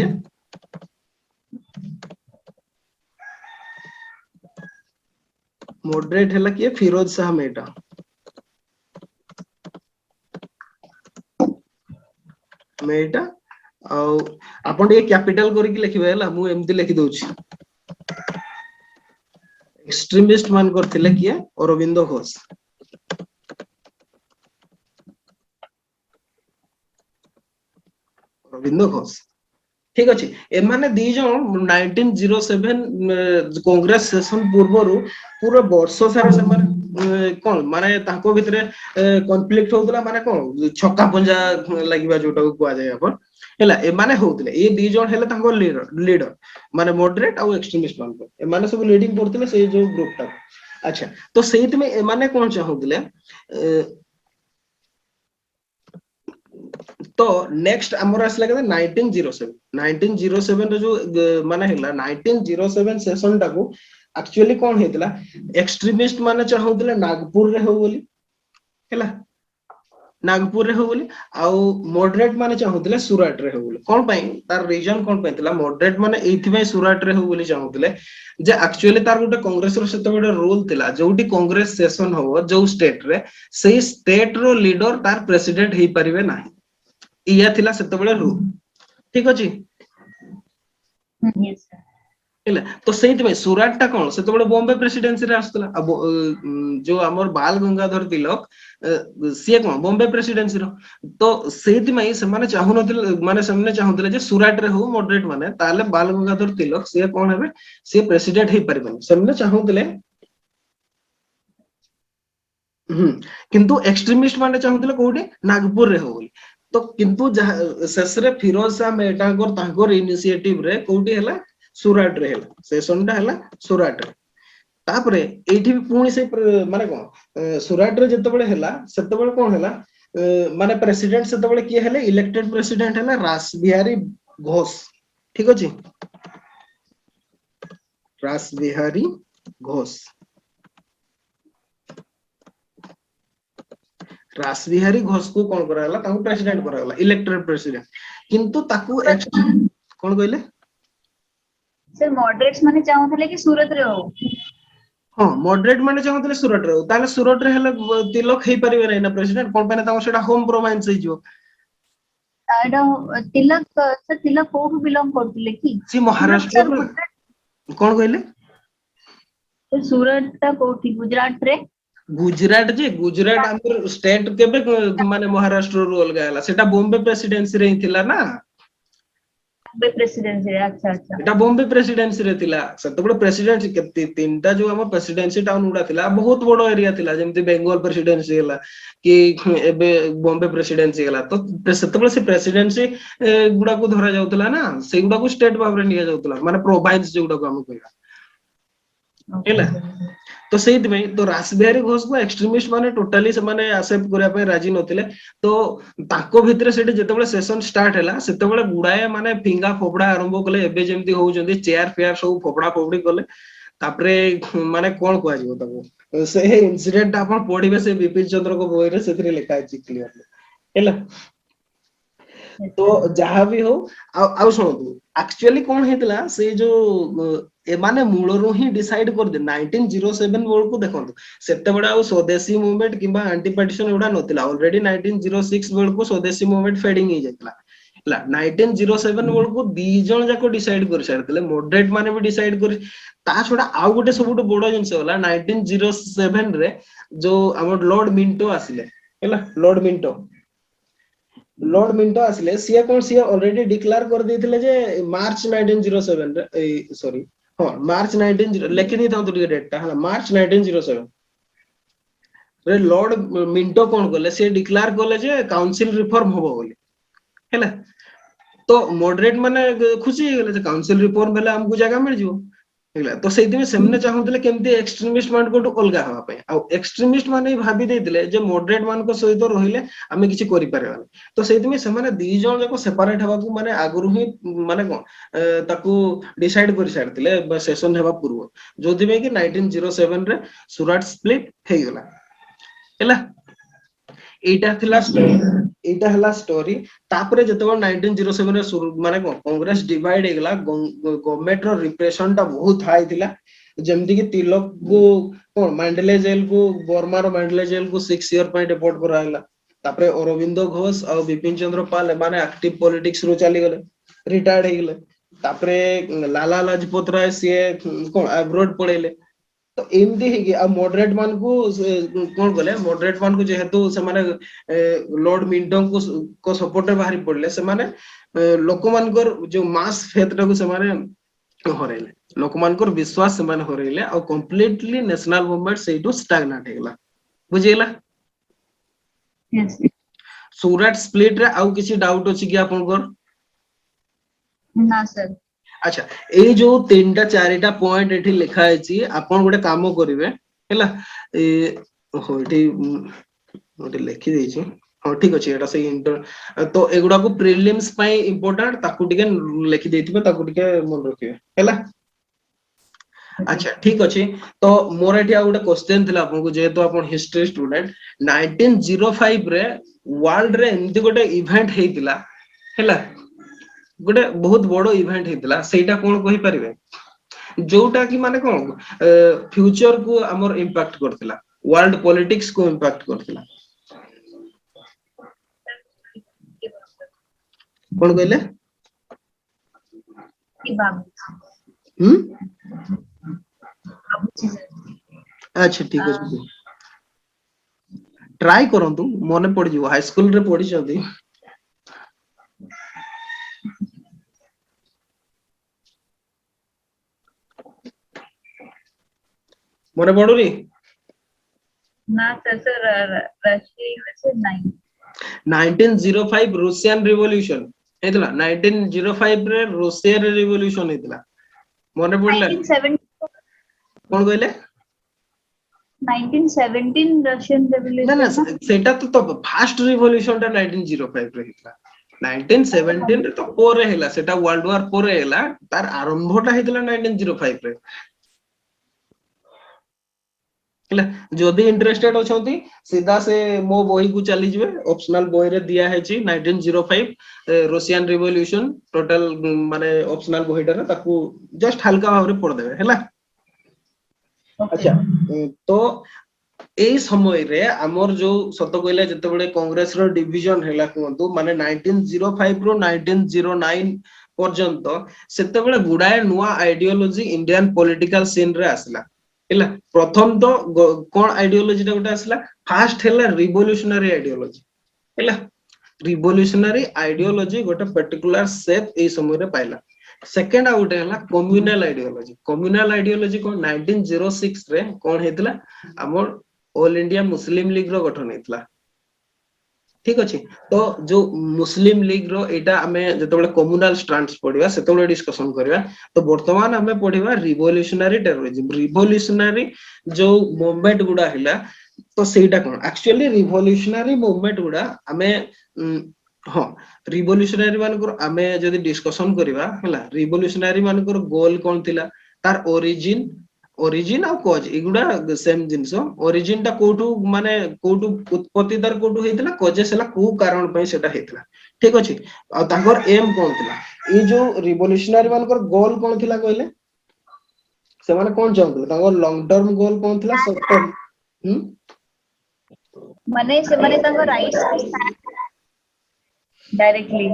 मॉडरेट है किए फिरोज शाह मेहता मेहता आपण ये कैपिटल करके लिखिबे हला मु एमती लिखि दउछि एक्सट्रीमिस्ट मान करथिले किए अरविंद घोष ठीक अछि ए माने दी जण 1907 कांग्रेस सेशन पूर्वरु पूरा वर्ष सारा से माने कोन माने ताको भितरे कॉन्फ्लिक्ट होतला माने कोन छक्का पंजा लागिबा जोटा को कुआ जाय अपन हैला ए माने होतले ए दी जण हेले ताको लीडर माने मॉडरेट आ एक्सट्रीमिस्ट मान को ए माने सब लीडिंग करथिले से जो ग्रुप टा अच्छा तो सेहित में ए माने कोन चाहुतले तो नेक्स्ट हमर असला के 1907 रे जो माने हैला 1907 सेशन टा को एक्चुअली कोन हेतला एक्सट्रीमिस्ट माने चाहुतले नागपुर रे हो बोली हैला नागपुर रे हो बोली आ मॉडरेट माने चाहुतले सुरत रे हो बोली कोन पई तार रीजन कोन पईतला मॉडरेट माने एथि पई सुरत रे हो बोली चाहुतले जे एक्चुअली तार गोटे कांग्रेस रो सेते गोटे रूल थिला जोटी कांग्रेस सेशन हो जो स्टेट रे सेही स्टेट रो लीडर तार प्रेसिडेंट हे परिबे नाही इया थिला सेते बेले रूल ठीक अछि यस हैला तो सेहित में सुरत टा कोन सेते बेले बॉम्बे प्रेसिडेंसी रे आस्तला जो हमर बाल गंगाधर तिलक से कोन बॉम्बे प्रेसिडेंसी रो तो सेहित में से माने चाहु नथिले माने सामने चाहुतले जे सुरत रे हो मॉडरेट माने ताले बाल गंगाधर तिलक से कोन हेबे से प्रेसिडेंट हे परिबे सामने चाहुतले किंतु एक्सट्रीमिस्ट माने चाहुतले कोठी नागपुर रे हो बोली तो किंतु शेष रे फिरोज शाह मेहता को तांकर इनिशिएटिव रे कोठी हैला सुरत रे हैला सेशन टा हैला सुरत रे तापरे एठी पुणी से माने कोन सुरत रे जते बेले हैला सेते बेले कोन हैला माने प्रेसिडेंट सेते बेले किए हैले इलेक्टेड प्रेसिडेंट हैला रासबिहारी घोष ठीक अछि रासबिहारी घोष रासबिहारी घोष को कोन कराला ताको प्रेसिडेंट कराला इलेक्टेड प्रेसिडेंट किंतु ताको कोन कहले सर मॉडरेट्स माने चाहुतले कि सूरत रे हो हां मॉडरेट माने चाहुतले सूरत रे हो ताले सूरत रे हेले तिलक हे परिबे नै ना प्रेसिडेंट कोन पने ताको सेटा होम प्रोविंस हे जो एडा तिलक सर तिलक को बिलोंग करथिले कि सी महाराष्ट्र कोन कहले सर सूरत ता कोठी गुजरात रे गुजरात जे गुजरात हमर स्टेट केबे माने महाराष्ट्र रो अलगा हला सेटा बॉम्बे प्रेसिडेंसी रे थिला ना बॉम्बे प्रेसिडेंसी रे अच्छा अच्छा एटा बॉम्बे प्रेसिडेंसी रे थिला सत बड़ प्रेसिडेंसी केते तीनटा जो हम प्रेसिडेंसी टाउन उडा थिला बहुत बड़ एरिया थिला जेमति बेंगल प्रेसिडेंसी हला कि एबे बॉम्बे प्रेसिडेंसी हला तो सत बड़ से प्रेसिडेंसी गुडा को धरा जाउतला ना से गुडा को स्टेट बाबरे निया जाउतला माने प्रोविंस जो गुडा को हम कहला हैला तो सेहित में तो रासबिहारी घोष को एक्सट्रीमिस्ट माने टोटली से माने एक्सेप्ट करिया पे राजी नथिले तो ताको भितरे सेठी जते बेले सेशन स्टार्ट हैला सेते बेले गुडाए माने फिंगा फोपड़ा आरंभ कले एबे जेमति होउ जंदी चेयर फेयर सब फोपड़ा फोपड़ी कले तापरे माने कोन कुआ जिवो ताको से इनसीडेंट आपण पढिबे से विपिन चंद्र को बही रे सेथरे लिखा अछि क्लियरली हैला Yes, तो sir. जहाँ भी हो आउ शुणु एक्चुअली कौन हेतला से जो एमाने मूलरू ही डिसाइड कर दे 1907 बेल को देखंतु सेते बडा आ स्वदेशी मूवमेंट किबा एंटी पार्टीशन एडा नथिला ऑलरेडी 1906 बेल को स्वदेशी मूवमेंट फेडिंग ही जातला ହେଲା 1907 बेलକୁ ଦି ଜଣ ଯାକ डिसाइड କରି ସାରିଥିଲେ ମଡରେଟ ମାନେ ବି डिसाइड କରି ତା ଛଡା ଆଉ ଗୋଟେ ସବୁଠୁ ବଡ ଜିନିଷ ହେଲା 1907 ରେ ଯୋଉ ଆମର ଲର୍ଡ ମିଣ୍ଟो ଆସିଲେ ହେଲା ଲର୍ଡ ମିଣ୍ଟो ଆସିଲେ ସିଏ କଣ ସିଏ ଅଲରେडी डिक्लेयर कर ଦେଇଥିଲେ ଯେ ମାର୍ଚ୍ଚ 1907 ରେ ଏଇ ସରି ହଁ ମାର୍ଚ୍ଚ 19 ଲେଖି ଦେଇଥାନ୍ତୁ ଟିକେ ଡେଟ୍ ଟା ହେଲା ମାର୍ଚ୍ଚ 1907 ରେ ଲର୍ଡ ମିଣ୍ଟो କଣ କଲେ ସେ डिक्लेयर କଲେ ଯେ କାଉନସିଲ रिफॉर्म ହବ ବୋଲି ହେଲା तो मॉडरेट माने खुशी ହେଇଗଲେ ଯେ କାଉନସିଲ रिफॉर्म ହେଲେ ଆମକୁ ଜାଗା ମିଳିଯିବ ହେଲା ତ ସେଇଥିପାଇଁ ସେମାନେ ଚାହୁଁଥିଲେ କେମିତି ଏକ୍ସଟ୍ରିମିଷ୍ଟ ମାନଙ୍କଠୁ ଅଲଗା ହବା ପାଇଁ ଆଉ ଏକ୍ସଟ୍ରିମିଷ୍ଟ ମାନେ ଭାବି ଦେଇଥିଲେ ଯେ ମଡରେଟ ମାନଙ୍କ ସହିତ ରହିଲେ ଆମେ କିଛି କରିପାରିବାନି ତ ସେଇଥିପାଇଁ ସେମାନେ ଦି ଜଣ ଯାକ ସେପାରେଟ ହେବାକୁ ମାନେ ଆଗରୁ ହିଁ ମାନେ କଣ ତାକୁ ଡିସାଇଡ କରି ସାରିଥିଲେ ସେସନ ହେବା ପୂର୍ବ ଯୋଉଥିପାଇଁ କି 1907 ରେ ସୁରାଟ ସ୍ପ୍ଲିଟ ହେଇଗଲା ହେଲା ଏଇଟା ଥିଲା Yes, sir. ଷ୍ଟୋରି ଏଇଟା ହେଲା ଷ୍ଟୋରି ତାପରେ ଯେତେବେଳେ 1907 ରେ ମାନେ କଣ କଂଗ୍ରେସ ଡିଭାଇଡ ହେଇଗଲା ଗଭର୍ଣ୍ଣମେଣ୍ଟ ର ରିପ୍ରେସନ ଟା ବହୁତ ହାଇ ଥିଲା ଯେମିତି କି ତିଲକ କୁ କଣ ମାଣ୍ଡଲେ ଜେଲ କୁ ବର୍ମାର ମାଣ୍ଡଲେ ଜେଲ କୁ 6 ଇୟର ପାଇଁ ଡିପୋର୍ଟ କରାହେଲା ତାପରେ ଅରବିନ୍ଦ ଘୋଷ ଆଉ ବିପିନ ଚନ୍ଦ୍ର ପାଲ ଏମାନେ ଆକ୍ଟିଭ ପଲିଟିକ୍ସ ରୁ ଚାଲିଗଲେ ରିଟାୟାର୍ଡ ହେଇଗଲେ ତାପରେ ଲାଲା ଲାଜପତ ରାୟ ସିଏ କଣ ଆବ୍ରୋଡ ପଳେଇଲେ ତ ଏମିତି ହେଇକି ଆଉ ମଡରେଟ ମାନଙ୍କୁ କଣ କଲେ ମଡରେଟ ମାନଙ୍କୁ ଯେହେତୁ ସେମାନେ ଲର୍ଡ ମିଣ୍ଟୋଙ୍କ ସପୋର୍ଟରେ ବାହାରି ପଡିଲେ ସେମାନେ ଲୋକମାନଙ୍କର ଯୋଉ ମାସ ଫେଥ ଟାକୁ ସେମାନେ ହରେଇଲେ ଲୋକମାନଙ୍କର ବିଶ୍ୱାସ ସେମାନେ ହରେଇଲେ ଆଉ କମ୍ପ୍ଲିଟଲି ନ୍ୟାସନାଲ ମୁଭମେଣ୍ଟ ସେଇଠୁ ଷ୍ଟାଗନାଟ ହେଇଗଲା ବୁଝିହେଲା Yes. ସୁରାଟ ସ୍ପ୍ଲିଟ ରେ ଆଉ କିଛି ଡାଉଟ ଅଛି କି ଆପଣଙ୍କର ନା sir. ଆଚ୍ଛା ଏଇ ଯୋଉ ତିନିଟା ଚାରିଟା ପଏଣ୍ଟ ଏଠି ଲେଖା ହେଇଛି ଆପଣ ଗୋଟେ କାମ କରିବେ ହେଲା ଏ ହଉ ଏଠି ଗୋଟେ ଲେଖି ଦେଇଛି ହଁ ଠିକ ଅଛି ଏଟା ସେଇ ତ ଏଗୁଡାକୁ ପ୍ରିଲିମ୍ସ ପାଇଁ ଇମ୍ପୋର୍ଟାଣ୍ଟ ତାକୁ ଟିକେ ଲେଖି ଦେଇଥିବେ ତାକୁ ଟିକେ ମନେ ରଖିବେ ହେଲା Okay. ଆଚ୍ଛା ଠିକ ଅଛି ତ ମୋର ଏଠି ଆଉ ଗୋଟେ କ୍ୱେଶ୍ଚନ ଥିଲା ଆପଣଙ୍କୁ ଯେହେତୁ ଆପଣ ହିଷ୍ଟ୍ରି ଷ୍ଟୁଡେଣ୍ଟ 1905 ରେ ୱାର୍ଲଡ ରେ ଏମିତି ଗୋଟେ ଇଭେଣ୍ଟ ହେଇଥିଲା ହେଲା ଗୋଟେ ବହୁତ ବଡ ଇଭେଣ୍ଟ ହେଇଥିଲା ସେଇଟା କଣ କହିପାରିବେ ଯୋଉଟା କି ମାନେ କଣ ଫ୍ୟୁଚର କୁ ଆମର ଇମ୍ପାକ୍ଟ କରିଥିଲା ୱାର୍ଲଡ ପଲିଟିକ୍ସ କୁ ଇମ୍ପାକ୍ଟ କରିଥିଲା କଣ କହିଲେ କି ଭାବୁଛି ହୁଁ ଭାବୁଛି sir. ଆଚ୍ଛା ଠିକ ଅଛି ଟ୍ରାଏ କରନ୍ତୁ ମନେ ପଡିଯିବ ହାଇସ୍କୁଲ ରେ ପଢିଛନ୍ତି ମନେ ପଡୁନି ନା sir ରାଷ୍ଟ୍ରୀୟ ୟୁଏସଏ ନାହିଁ 1905 ରୁଷିଆନ ରିଭଲ୍ୟୁସନ ହେଇଥିଲା 1905 ରେ ରୁଷିଆରେ ରିଭଲ୍ୟୁସନ ହେଇଥିଲା ମନେ ପଡିଲା 1917 କଣ କହିଲେ 1917 ରशियन ନା ନା रेवोल्यूशन ना ସେଇଟା ତ ଫାଷ୍ଟ ରିଭଲ୍ୟୁସନ ଟା 1905 ରେ ହେଇଥିଲା 1917 ରେ ତ ପରେ ହେଲା ସେଟା ୱାର୍ଲଡ ୱାର ପରେ ହେଲା ତାର ଆରମ୍ଭ ଟା ହେଇଥିଲା 1905 ରେ ହେଲା ଯଦି ଇଣ୍ଟରେଷ୍ଟେଡ ଅଛନ୍ତି ସିଧା ସେ ମୋ ବହିକୁ ଚାଲିଯିବେ ଅପସନାଲ ବହିରେ ଦିଆ ହେଇଛି 1905 ରୁଷିଆନ ରିଭଲ୍ୟୁସନ ଟୋଟାଲ ମାନେ ଅପସନାଲ ବହିଟାରେ ତାକୁ ଜଷ୍ଟ ହାଲକା ଭାବରେ ପଢିଦେବେ ହେଲା ओके ଆଚ୍ଛା ତ ଏଇ ସମୟରେ ଆମର ଯୋଉ ସତ କହିଲା ଯେତେବେଳେ କଂଗ୍ରେସ ର ଡିଭିଜନ ହେଲା କୁହନ୍ତୁ ମାନେ 1905 ରୁ 1909 ପର୍ଯ୍ୟନ୍ତ ସେତେବେଳେ ଗୁଡାଏ ନୂଆ ଆଇଡିଓଲୋଜି ଇଣ୍ଡିଆନ ପଲିଟିକାଲ ସିନ ରେ ଆସିଲା ହେଲା ପ୍ରଥମ ତ କଣ ଆଇଡିଓଲୋଜି ଟା ଗୋଟେ ଆସିଲା ଫାଷ୍ଟ ହେଲା ରିଭଲ୍ୟୁସନାରୀ ଆଇଡିଓଲୋଜି ହେଲା ରିଭଲ୍ୟୁସନାରୀ ଆଇଡିଓଲୋଜି ଗୋଟେ ପର୍ଟିକୁଲାର ସେପ୍ ଏଇ ସମୟରେ ପାଇଲା ସେକେଣ୍ଡ ଆଉ ଗୋଟେ ହେଲା କମ୍ୟୁନାଲ ଆଇଡିଓଲୋଜି କଣ 1906 ରେ କଣ ହେଇଥିଲା ଆମର ଅଲ ଇଣ୍ଡିଆ ମୁସଲିମ ଲିଗ ର ଗଠନ ହେଇଥିଲା ଠିକ ଅଛି ତ ଯୋଉ ମୁସଲିମ ଲିଗ ର ଏଇଟା ଆମେ ଯେତେବେଳେ କମ୍ୟୁନାଲ ଷ୍ଟ୍ରାଣ୍ଡସ ପଢିବା ସେତେବେଳେ ଡିସକସନ କରିବା ତ ବର୍ତ୍ତମାନ ଆମେ ପଢିବା ରିଭଲ୍ୟୁସନାରୀ ଟେରୋରିଜିମ ରିଭଲ୍ୟୁସନାରୀ ଯୋଉ ମୁଭମେଣ୍ଟ ଗୁଡା ହେଲା ତ ସେଇଟା କଣ ଆକ୍ଚୁଆଲି ରିଭଲ୍ୟୁସନାରୀ ମୁଭମେଣ୍ଟ ଗୁଡା ଆମେ ହଁ ରିଭଲ୍ୟୁସନାରୀ ମାନଙ୍କର ଆମେ ଯଦି ଡିସକସନ କରିବା ହେଲା ରିଭଲ୍ୟୁସନାରୀ ମାନଙ୍କର ଗୋଲ କଣ ଥିଲା ତାର ଓରିଜିନ ओरिजिन और कॉज एगुडा सेम जिंस ओरिजिन टा कोठू माने कोठू उत्पत्ति दर कोठू हेतला कॉजेस हला को कारण पय सेटा हेतला ठीक अछि आ तांकर एम कोन थिला ई जो रिवोल्यूशनरी मानकर गोल कोन थिला कहले से माने कोन चाहू तांकर लॉन्ग टर्म गोल कोन थिला शॉर्ट टर्म माने से माने तांको राइट्स डायरेक्टली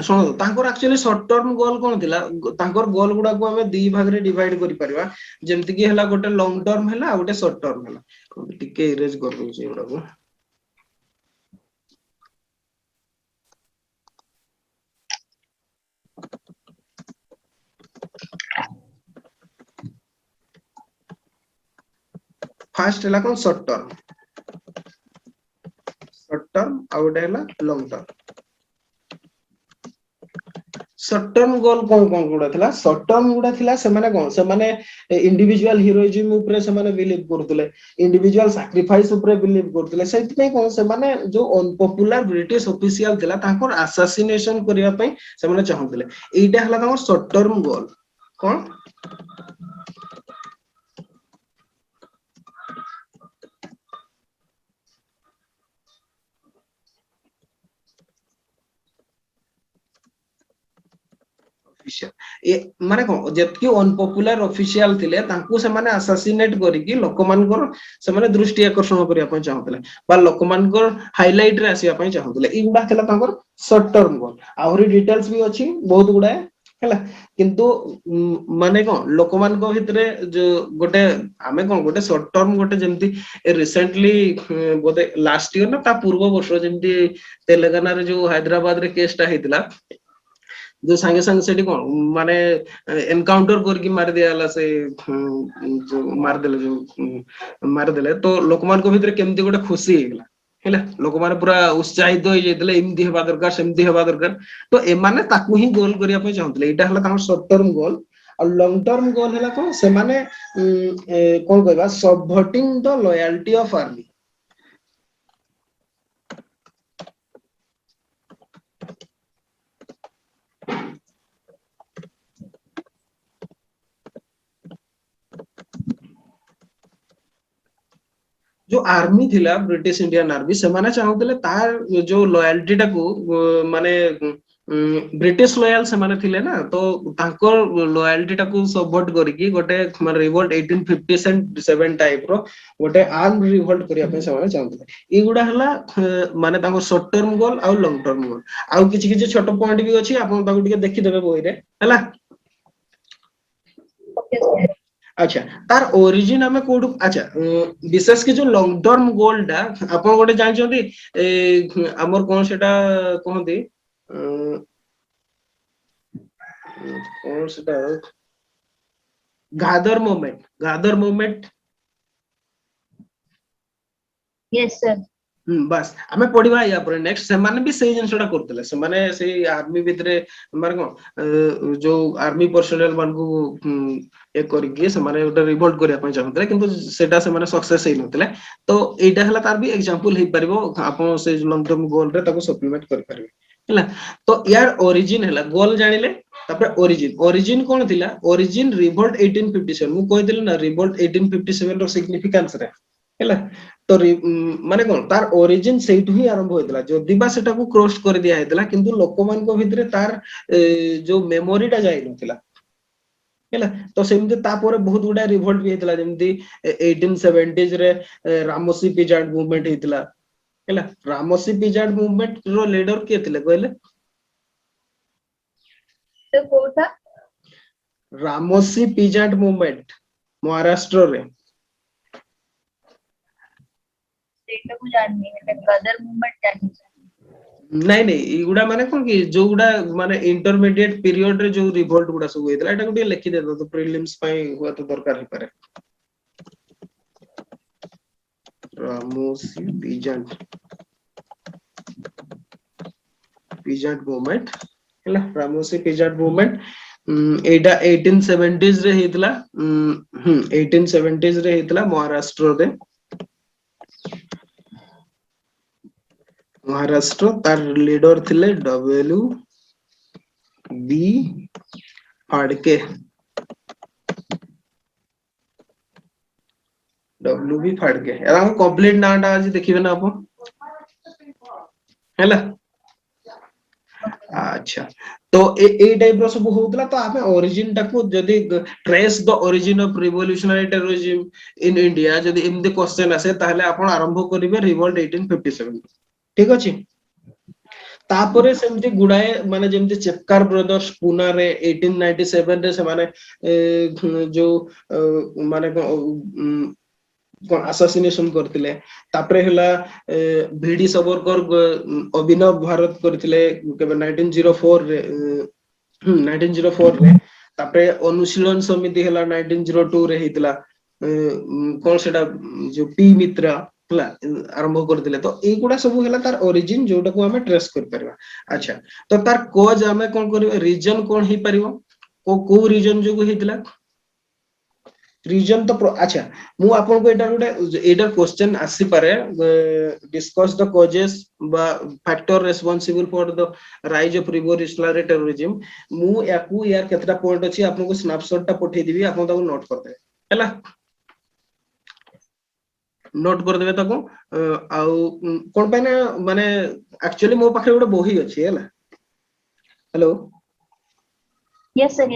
ଶୁଣ ତାଙ୍କର ଆକ୍ଚୁଆଲି ସର୍ଟ ଟର୍ମ ଗୋଲ କଣ ଥିଲା ତାଙ୍କର ଗୋଲ ଗୁଡାକୁ ଆମେ ଦି ଭାଗରେ ଡିଭାଇଡ କରିପାରିବା ଯେମିତି କି ହେଲା ଗୋଟେ ଲଙ୍ଗ ଟର୍ମ ହେଲା ଆଉ ଗୋଟେ ସର୍ଟ ଟର୍ମ ହେଲା ଟିକେ ଇରେଜ କରିଦଉଛି ଏଗୁଡାକୁ फास्ट ହେଲା କଣ ସର୍ଟ ଟର୍ମ ଆଉ ଗୋଟେ ହେଲା long term short term goal कौन कौन गुडा थिला सर्ट टर्म गुडा थिला सेमाने कोन सेमाने इंडिविजुअल हीरोइज्म ऊपर सेमाने बिलीव करथले इंडिविजुअल सैक्रिफाइस ऊपर बिलीव करथले सेति पे कोन सेमाने जो अनपॉपुलर ब्रिटिश ऑफिशियल थिला तांकर असैसिनेशन करिया पई सेमाने चाहथले एटा हला तांकर सर्ट टर्म गोल कोन ऑफिशियल ए माने कोन जेतकी अनपॉपुलर ऑफिशियल थिले तांकू सेमाने असैसिनेट करिकि लोकमानकर सेमाने दृष्टि आकर्षण करिया पय चाहथले बा लोकमानकर हाइलाइट रे आसिया पय चाहथले इगुडा थिला तांकर शॉर्ट टर्म गोल आहुरी डिटेल्स भी अछि बहुत गुडा हैला किंतु माने कोन लोकमान को भितरे जो गोटे आमे कोन गोटे शॉर्ट टर्म गोटे जेमति रिसेंटली बोते लास्ट ईयर ना ता पूर्व वर्ष जेमति तेलंगाना रे जो हैदराबाद रे केस ता हेतिला जो संगे संगे सेठी कोन माने एनकाउंटर करके मार दियाला से जो मार देले जो मार देले तो लोकमान को भितरे केमती गोटे खुशी हेला हैला लोक माने पूरा उत्साहित होई जेतले एमदी हेबा दरकार सेमदी हेबा दरकार तो ए माने ताकू ही गोल करिया पे चाहतले एटा हला तार शॉर्ट टर्म गोल और लॉन्ग टर्म गोल हला कोन से माने कोन कहबा subverting the loyalty of army जो आर्मी थिला ब्रिटिश इंडियन आर्मी से माने चाहूतले तार जो लॉयल्टी टाकू माने ब्रिटिश लॉयल से माने थिले ना तो तांकर लॉयल्टी टाकू सबवर्ट करिकि गोटे माने रिवोल्ट 1857 टाइप रो गोटे आर्म रिवोल्ट करिया पे से माने चाहूतले एगुडा हला माने तांको शॉर्ट टर्म गोल आ लॉन्ग टर्म गोल आ किछि किछि छोट पॉइंट भी अछि आपन ताकू टिके देखि देबे बोई रे हला अच्छा तार ओरिजिन हमें कोड अच्छा विशेष के जो लॉन्ग टर्म गोल टा आपण गोटे जानछोंती ए हमर कोन सेटा कहंती कोन सेटा गादर मूवमेंट यस सर बस आमे पढिबा या पर नेक्स्ट से माने भी सही जिनसटा करतले से माने से आर्मी भितरे मार को जो आर्मी पर्सनल मान को ए करके से माने उटा रिवोल्ट करिया पय चाहतले किंतु सेटा से माने सक्सेस हे नतले तो एटा हला तार भी एग्जांपल हे परिबो आपन से लॉन्ग टर्म गोल रे ताको सप्लीमेंट कर परिबे हला तो यार ओरिजिन हला गोल जानिले तापर ओरिजिन कोन थिला ओरिजिन रिवोल्ट 1857 मु कहि दिले ना रिवोल्ट 1857 रो सिग्निफिकेंस रे हला तो माने कोन तार ओरिजिन सेठु ही आरंभ होइतला जो दिबा सेटा को क्रॉस कर दिया हेतला किंतु लोकमान को भितरे तार जो मेमोरी टा जाई नथिला हैला तो सेमते तापर बहुत गुडा रिवोल्ट भी हेतला जेमति 1870s रे रामोसी पिजार्ड मूवमेंट हेतला हैला रामोसी पिजार्ड मूवमेंट रो लीडर के थिले कहले तो कोठा रामोसी पिजार्ड मूवमेंट महाराष्ट्र रे सेटा को जाननी है गदर मूवमेंट जाननी नहीं नहीं इगुडा माने कोन कि जो गुडा माने इंटरमीडिएट पीरियड रे जो रिवोल्ट गुडा सब होइतला एटा गुडी लिखि दे तो प्रीलिम्स पई हुआ तो दरकार ही पारे रामोसी पिजार्ड मूवमेंट हैला रामोसी पिजार्ड मूवमेंट एटा 1870s रे हेतला 1870s रे हेतला महाराष्ट्र रे महाराष्ट्र तार लीडर थिले W B Phadke WB Phadke एरा कंप्लीट नाटा आज देखिबे ना आपण हैला अच्छा तो ए टाइप रो सब होतला तो आमे ओरिजिन टाको जदी trace the origin of revolutionary terrorism in India जदी एमदी क्वेश्चन आसे ताहले आपण आरंभ करिवे रिवोल्ट 1857 ठीक अछि तापरे सेमती गुडाए माने जेमती चेपकार ब्रदर्स पुना रे 1897 रे से माने जो माने असासिनेशन करथिले तापरे हला वीडी सावरकर अभिनव भारत करथिले केबे 1904 रे 1904 रे तापरे अनुशीलन समिति हला 1902 रे हितला कोन सेटा जो पी मित्रा हला आरंभ करथिले तो एगुडा सब हला तार ओरिजिन जोटा को हमें ट्रेस कर परबा अच्छा तो तार कोज हमें कोन करबे रीजन कोन ही परिबो को रीजन जो हितला रीजन तो अच्छा मु आपन को एटा गोटे एटा क्वेश्चन आसी पारे डिस्कस द कॉजेस बा factor responsible for the rise of revolutionary terrorism मु याकू यार केतरा पॉइंट अछि आपन को स्नैपशॉट ता पठे दिबी आपन ताको नोट कर दे हैला नोट कर देबे ताको आउ कोन पे ना माने एक्चुअली मो पाखे गोटे बही अछि हैला हेलो यस सर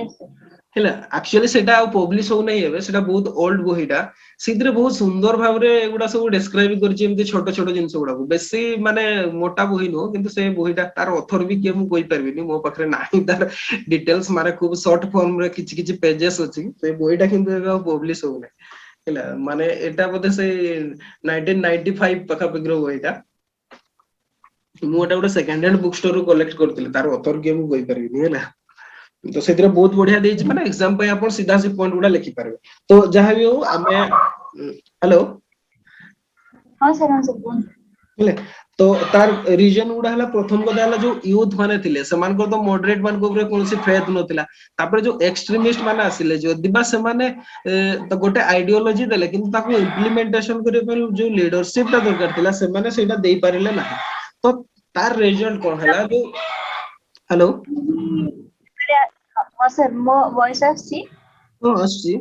हैला एक्चुअली सेटा पब्लिश हो नै हेबे सेटा बहुत ओल्ड बहीटा सिद्रे बहुत सुंदर भाबरे एगुडा सब डिस्क्राइब करछि एमति छोट छोट जिंस गुडा बेसी माने मोटा बही नो किंतु से बहीटा तार ऑथर भी के मु कोइ परबिनी मो पाखरे नाही तार डिटेल्स माने खूब शॉर्ट फॉर्म रे किछि किछि पेजेस अछि से बहीटा किंतु एबे पब्लिश हो नै हैला माने एटा बोधे से 1995 पखा पगरो बहीटा मु एटा गोटे सेकंड हैंड बुक स्टोर रो कलेक्ट करथिले तार ऑथर के मु कोइ परबिनी हैला तो सेतिर बहुत बढ़िया देछि माने एग्जाम पे आपण सीधा से पॉइंट गुडा लिखि पारबे तो जहां भी हो हमें हेलो हां सर बोल हेले तो तार रीजन गुडा हला प्रथम कदा हला जो यूथ माने थिले समान को तो मॉडरेट मान को ऊपर कोनसी फेथ नथिला तापर जो एक्सट्रीमिस्ट माने आसिले जो दिबा से माने तो गोटे आइडियोलॉजी देले किंतु ताको इंप्लीमेंटेशन करे पर जो लीडरशिप ता दरकार थिला से माने सेटा देई पारिले ना तो तार रिजल्ट कोन हला जो हेलो हां सर मो वॉइस आसी तो आसी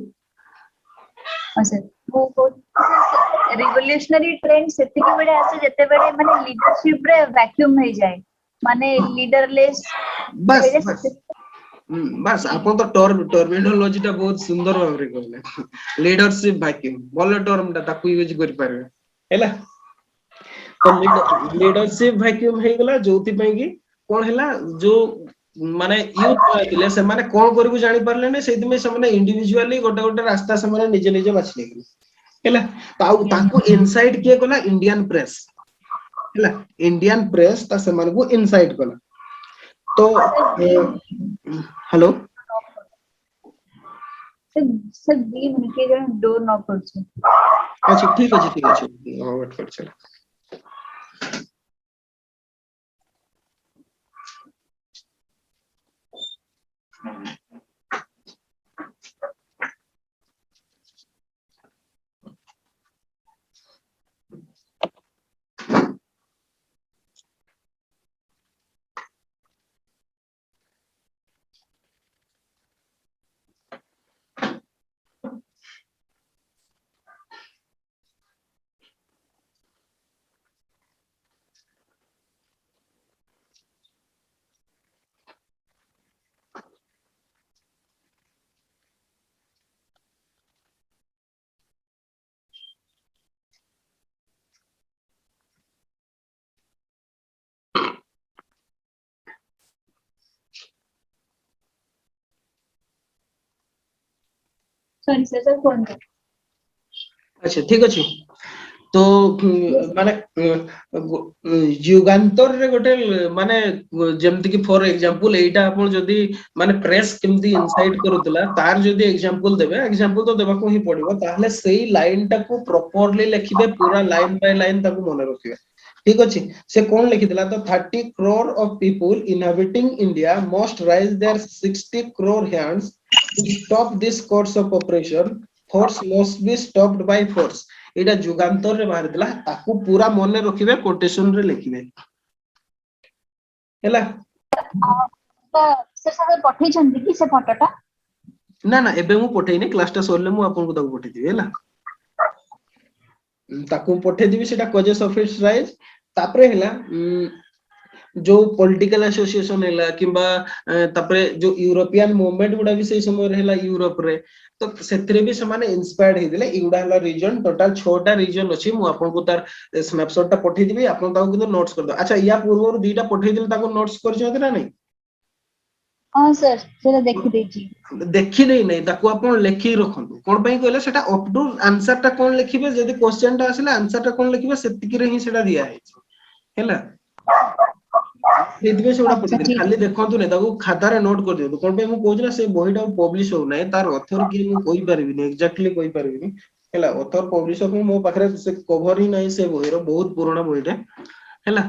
हां सर वो रिवोल्यूशनरी ट्रेंड सेतिके बेडे आसे जते बेडे माने लीडरशिप रे वैक्यूम हे जाय माने लीडरलेस बस बस बस आपण तो टर्मिनोलॉजी टा बहुत सुंदर भाबरे कहले लीडरशिप वैक्यूम बोले टर्म टा ताकू यूज कर पारे हैला तो लीडरशिप वैक्यूम हे गला जोति पई की कोन हैला जो माने यूथ थिले से माने कोन करबु जानि परले ने सेति में से माने इंडिविजुअली गोटे गोटे रास्ता से माने निजे निजे बाछि लेगले हैला ताऊ ताकू इनसाइड के गला इंडियन प्रेस हैला इंडियन प्रेस ता से माने को इनसाइड गला तो हेलो सर 2 मिनट के डोर नॉक करछु अच्छा ठीक अछि वेट कर चला सॉरी सर फोन अच्छा ठीक अछि तो माने युगांतर रे गोटे माने जेमति कि फॉर एग्जांपल एटा आपण जदी माने प्रेस केमति इनसाइड करूतला तार जदी एग्जांपल देबे एग्जांपल तो देबा को ही पड़िबो ताहले सेही लाइन टा को प्रॉपर्ली लिखिबे पूरा लाइन बाय लाइन ताको मने रखिबे ठीक अछि से कोन लिखितला तो 30 crore of people inhabiting India must raise their 60 crore hands to stop this course of operation force must be stopped by force एटा जुगांतर रे बाहर दिला ताकू पूरा मने रखिबे कोटेशन रे लिखिबे हैला तो सर सर पठै छंती कि से फोटोटा ना ना एबे मु पठैनी क्लास टा सरले मु आपन को ताकू पठै दिबे हैला ताकू पठे दिबी सेटा कजेस ऑफ इट्स राइज तापरे हैला जो पॉलिटिकल एसोसिएशन हैला किंबा तापरे जो यूरोपियन मूवमेंट गुडा भी से समय रहला यूरोप रे तो सेथरे भी समान इंस्पायर्ड हिदिले इगुडा हला रीजन टोटल 6 टा रीजन अछि मु आपन को तार स्नैपशॉट टा पठे दिबी आपन ताको किंतु नोट्स कर दो अच्छा या पूर्व दुईटा पठे दिले ताको नोट्स कर छथि ना नहीं हाँ सर सेटा देखि देछि देखि नहीं नहीं ताको आपन लेखि रखंतु कोन पई कहले सेटा अप टू आंसर टा कोन लिखिबे जदी क्वेश्चन टा आसिले आंसर टा कोन लिखिबे सेतिकी रे ही सेटा दिया है हैला ସେଇଥିପାଇଁ ସେଗୁଡା अच्छा ପଠେଇଦେଲି ठीक ଖାଲି ଦେଖନ୍ତୁ ନାହିଁ ତାକୁ ଖାତାରେ ନୋଟ କରିଦିଅନ୍ତୁ କଣ ପାଇଁ ମୁଁ କହୁଛି ନା ସେ ବହିଟା ପବ୍ଲିଶ ହଉନାହିଁ ତାର ଅଥର କିଏ ମୁଁ କହିପାରିବିନି ଏକ୍ଜାକ୍ଟଲି କହିପାରିବିନି ହେଲା ଅଥର ପବ୍ଲିଶ ପାଇଁ ମୋ ପାଖରେ ସେ କଭର ହିଁ ନାହିଁ ସେ ବହିର ବହୁତ ପୁରୁଣା ବହିଟା ହେଲା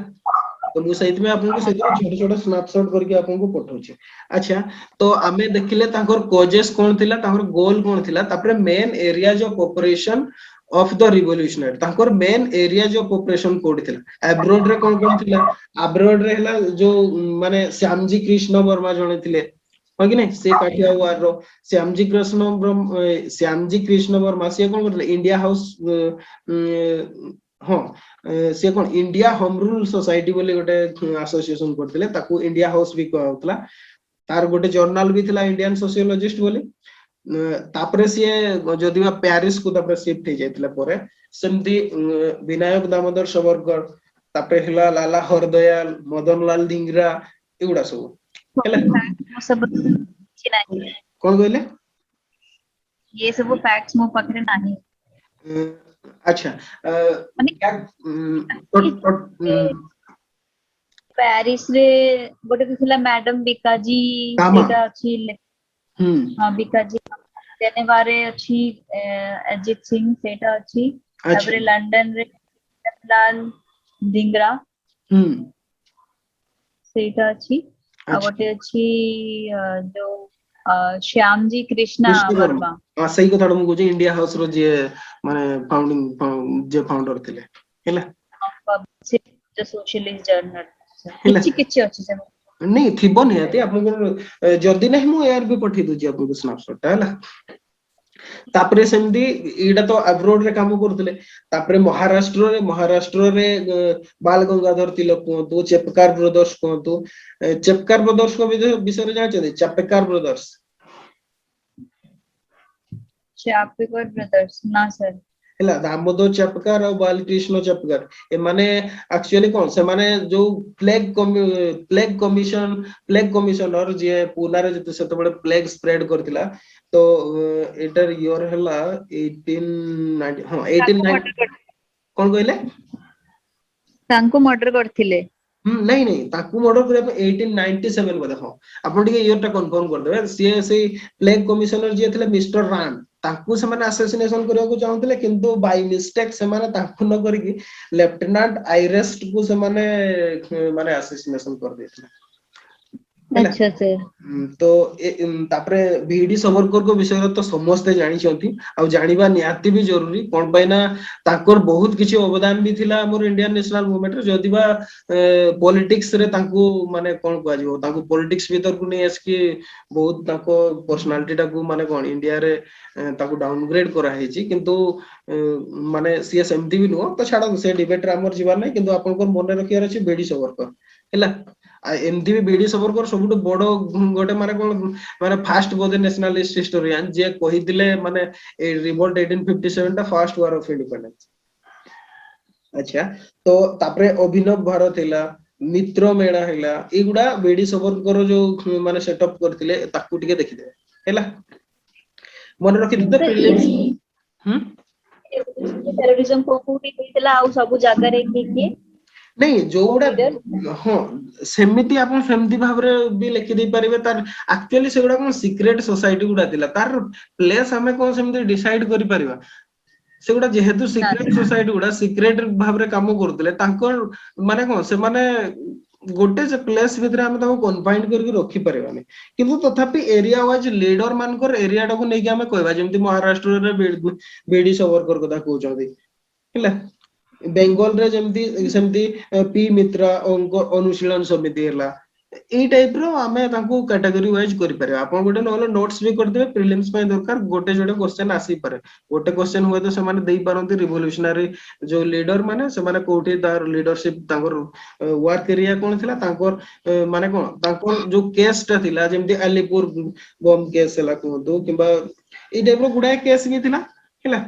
ତ ମୁଁ ସେଇଥିପାଇଁ ଆପଣଙ୍କୁ ସେଇଥିରେ ଛୋଟ ଛୋଟ ସ୍ନାପଶଟ କରିକି ଆପଣଙ୍କୁ ପଠଉଛି ଆଚ୍ଛା ତ ଆମେ ଦେଖିଲେ ତାଙ୍କର କଜେସ୍ କଣ ଥିଲା ତାଙ୍କର ଗୋଲ କଣ ଥିଲା ତାପରେ main areas of operation of the revolutionary ତାଙ୍କର ମେନ୍ ଏରିଆଜ ଅଫ ଅପରେସନ କୋଉଠି ଥିଲା ଆବ୍ରୋଡ ରେ କଣ ଥିଲା ଆବ୍ରୋଡ ରେ ହେଲା ଯୋଉ ମାନେ ଶ୍ୟାମଜୀ କୃଷ୍ଣ ବର୍ମା ଜଣେ ଥିଲେ ହଁ କି ନାଇଁ ସେ କାଠିଆ ୱାର ର ଶ୍ୟାମଜୀ କୃଷ୍ଣ ବର୍ମା ସେ କଣ କରିଥିଲେ ଇଣ୍ଡିଆ ହାଉସ ହଁ ସେ କଣ ଇଣ୍ଡିଆ ହୋମ ରୁଲ ସୋସାଇଟି ବୋଲି ଗୋଟେ ଆସୋସିଏସନ କରିଥିଲେ ତାକୁ ଇଣ୍ଡିଆ ହାଉସ ବି କୁହାଯାଉଥିଲା ତାର ଗୋଟେ ଜର୍ନାଲ ବି ଥିଲା ଇଣ୍ଡିଆନ ସୋସିଓଲୋଜିଷ୍ଟ ବୋଲି ତାପରେ ସିଏ ଯଦିବା ପ୍ୟାରିସ କୁ ତାପରେ ସିଫ୍ଟ ହେଇଯାଇଥିଲା ପରେ ସେମିତି ବିନାୟକ ଦାମୋଦର ସାବରକର ତାପରେ ହେଲା ଲାଲା ହରଦୟାଲ ମଦନ ଲାଲ ଧିଙ୍ଗରା ଏଗୁଡା ସବୁ ହେଲା ମୁଁ ସବୁ କିଛି ନାହିଁ କଣ କହିଲେ ये सब फैक्ट्स ମୋ ପାଖରେ ନାହିଁ ଆଚ୍ଛା ମାନେ ପ୍ୟାରିସ ରେ ଗୋଟେ ଥିଲା ମ୍ୟାଡମ ବିକାଜି କାମା ସେଇଟା ଅଛି ହୁଁ ହଁ ବିକାଜି ଜେନେଭାରେ ଅଛି ଅଜିତ ସିଂ ସେଇଟା ଅଛି ଆଚ୍ଛା ତାପରେ ଲଣ୍ଡନ ରେ ଲାଲ ଧିଙ୍ଗରା ହୁଁ ସେଇଟା ଅଛି ଆଉ ଆଚ୍ଛା ଗୋଟେ ଅଛି ଯୋଉ ଶ୍ୟାମଜୀ କୃଷ୍ଣା କୃଷ୍ଣ ବର୍ମା ବର୍ମା ସେଇ କଥାଟା ମୁଁ କହୁଛି ଇଣ୍ଡିଆ ହାଉସ ର ଯିଏ ମାନେ ଯିଏ ଫାଉଣ୍ଡର ଥିଲେ ହେଲା ସୋସିଆଲିଷ୍ଟ ଜର୍ନାଲ ହେଲା କିଛି କିଛି ଅଛି ସେ ନାଇଁ ଥିବ ନିହାତି ଆପଣଙ୍କର ଯଦି ନାହିଁ ମୁଁ ଏଆର ବି ପଠେଇ ଦଉଛି ଆପଣଙ୍କୁ ସ୍ନାପଶଟ ଟା ହେଲା ତାପରେ ସେମିତି ଏଇଟା ତ ଆବ୍ରୋଡ ରେ କାମ କରୁଥିଲେ ତାପରେ ମହାରାଷ୍ଟ୍ରରେ ବାଲ ଗଙ୍ଗାଧର ତିଲକ କୁହନ୍ତୁ ଚେପକାର ବ୍ରଦର୍ସ କୁହନ୍ତୁ ଚେପକାର ବ୍ରଦର୍ସଙ୍କ ବିଷୟରେ ଜାଣିଛନ୍ତି ଚାପେକାର ବ୍ରଦର୍ସ ଚାପିକର ବ୍ରଦର୍ସ ନା ସାର୍ ହେଲା ଦାମୋଦର ଚାପକାର ଆଉ ବାଲକୃଷ୍ଣ ଚାପକାର ଏମାନେ ଆକ୍ଚୁଆଲି କଣ ସେମାନେ ଯୋଉ ପ୍ଲେଗ କମିଶନର ଯିଏ ପୁନାରେ ସେତେବେଳେ ପ୍ଲେଗ ସ୍ପ୍ରେଡ କରିଥିଲା ତ ଏଇଟାର ଇୟର ହେଲା 1890 କଣ କହିଲେ ତାଙ୍କୁ ମର୍ଡର କରିଥିଲେ ନାଇଁ ନାଇଁ ତାକୁ ମର୍ଡର କରିବା ପାଇଁ 1897 ବୋଧେ ହଁ ଆପଣ ଟିକେ ଇୟର ଟା କନଫର୍ମ କରିଦେବେ ସିଏ ସେଇ ପ୍ଲେଗ କମିଶନର ଯିଏ ଥିଲେ ମିଷ୍ଟର ରାନ୍ ତାଙ୍କୁ ସେମାନେ ଆସାସିନେସନ କରିବାକୁ ଚାହୁଁଥିଲେ କିନ୍ତୁ ବାଇ ମିଷ୍ଟେକ ସେମାନେ ତାଙ୍କୁ ନ କରିକି ଲେଫ୍ଟନାଣ୍ଟ ଆଇରେଷ୍ଟ କୁ ସେମାନେ ମାନେ ଆସାସିନେସନ କରିଦେଇଥିଲେ ହେଲା ଆଚ୍ଛା ସାର୍ ତ ତାପରେ ଭିଡି ସବରକରଙ୍କ ବିଷୟରେ ତ ସମସ୍ତେ ଜାଣିଛନ୍ତି ଆଉ ଜାଣିବା ନିହାତି ବି ଜରୁରୀ କଣ ପାଇଁ ନା ତାଙ୍କର ବହୁତ କିଛି ଅବଦାନ ବି ଥିଲା ଆମର ଇଣ୍ଡିଆନ ନ୍ୟାସନାଲ ମୁଭମେଣ୍ଟରେ ଯଦିବା ପଲିଟିକ୍ସ ରେ ତାଙ୍କୁ ମାନେ କଣ କୁହାଯିବ ତାଙ୍କୁ ପଲିଟିକ୍ସ ଭିତରକୁ ନେଇ ଆସିକି ବହୁତ ତାଙ୍କ ପର୍ସନାଲିଟି ଟାକୁ ମାନେ କଣ ଇଣ୍ଡିଆରେ ତାକୁ ଡାଉନଗ୍ରେଡ କରାହେଇଛି କିନ୍ତୁ ମାନେ ସିଏ ସେମିତି ବି ନୁହଁ ତ ଛାଡନ୍ତୁ ସେ ଡିବେଟରେ ଆମର ଯିବାର ନାହିଁ କିନ୍ତୁ ଆପଣଙ୍କର ମନେ ରଖିବାର ଅଛି ବିଡି ସବରକର ହେଲା ଆଉ ଏମିତି ବି ବିଡି ସବରକର ସବୁଠୁ ବଡ ଗୋଟେ ମାନେ କଣ ମାନେ ଫାଷ୍ଟ ବୋଧେ ନ୍ୟାସନାଲିଷ୍ଟ ହିଷ୍ଟୋରିଆନ ଯିଏ କହିଥିଲେ ମାନେ ଏ ରିଭୋଲ୍ଟ 1857 ଟା ଫାଷ୍ଟ ୱାର ଅଫ ଇଣ୍ଡିପେଣ୍ଡେନ୍ସ ଆଚ୍ଛା ତ ତାପରେ ଅଭିନବ ଭାରତ ହେଲା ମିତ୍ର ମେଳା ହେଲା ଏଇଗୁଡା ବିଡି ସବରକର ଯୋଉ ମାନେ ସେଟଅପ୍ କରିଥିଲେ ତାକୁ ଟିକେ ଦେଖିଦେବେ ହେଲା ମନେ ରଖିଥିବେ ହୁଁ ଟେରରିଜମ କୋଉ କୋଉଠି ହେଇଥିଲା ଆଉ ସବୁ ଜାଗାରେ କିଏ କିଏ ନାଇଁ କୋଉ ଯୋଉଗୁଡା ଲିଡର ହଁ ସେମିତି ଆପଣ ସେମିତି ଭାବରେ ବି ଲେଖିଦେଇ ପାରିବେ ତାର ଆକ୍ଚୁଆଲି ସେଗୁଡା କଣ ସିକ୍ରେଟ ସୋସାଇଟି ଗୁଡା ଥିଲା ତାର ପ୍ଲେସ ଆମେ କଣ ସେମିତି ଡିସାଇଡ କରିପାରିବା ସେଗୁଡା ଯେହେତୁ ନା ସିକ୍ରେଟ ସୋସାଇଟି ଗୁଡା ସିକ୍ରେଟ ଭାବରେ କାମ କରୁଥିଲେ ତାଙ୍କର ମାନେ କଣ ସେମାନେ ଗୋଟେ ପ୍ଲେସ ଭିତରେ ଆମେ ତାକୁ କନଫାଇଣ୍ଡ କରିକି ରଖିପାରିବାନି କିନ୍ତୁ ତଥାପି ଏରିଆ ୱାଇଜ ଲିଡର ମାନଙ୍କର ଏରିଆ ଟାକୁ ନେଇକି ଆମେ କହିବା ଯେମିତି ମହାରାଷ୍ଟ୍ରରେ ବିଡି ସବରକର କଥା କହୁଛନ୍ତି ହେଲା ବେଙ୍ଗଲରେ ଯେମିତି ସେମିତି ପି ମିତ୍ରା ଅନୁଶୀଳନ ସମିତି ହେଲା एई टाइप रो आमे तांको कैटेगरी वाइज करि पारे आपण गोटे नहले नोट्स भी कर देबे प्रीलिम्स पय दरकार गोटे जोटे क्वेश्चन आसी पारे गोटे क्वेश्चन हुए तो से माने देई पारंती रिवोल्यूशनरी जो लीडर माने से माने कोठी तार लीडरशिप तांकर वर्क एरिया कोन थिला तांकर माने कोन तांकर जो केस ता थिला जेमति अलीपुर बम केस हला कहतो किबा ए टाइप रो गुडा केस भी थिला हैला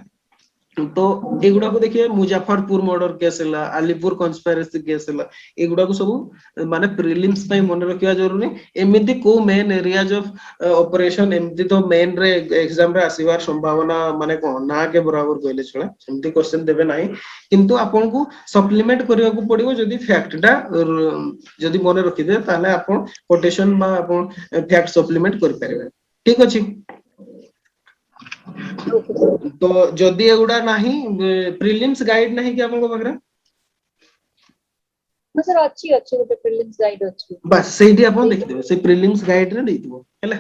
तो एगुडा को देखिए मुजफ्फरपुर मर्डर केस हला अलीपुर कन्स्पिरेसी केस हला एगुडा को सब माने प्रीलिम्स पय मन रखिया जरूरी एमिति को मेन एरियाज ऑफ ऑपरेशन एमिति तो मेन रे एग्जाम रे आसीबार संभावना माने को ना के बराबर कहले चले सेमति क्वेश्चन देबे नाही किंतु आपन को सप्लीमेंट करिया को पड़िबो जदी फैक्टटा जदी मन रखि दे ताले आपन कोटेशन बा आपन फैक्ट सप्लीमेंट कर परबे ठीक अछि ओके सर तो जदि एगुडा नाही प्रीलिम्स गाइड नाही कि आपन को बगरा हाँ सर अच्छी अच्छी गोटे प्रीलिम्स गाइड अच्छी बस सेठी आपन देखि देबे से प्रीलिम्स गाइड रे देइतबो हैला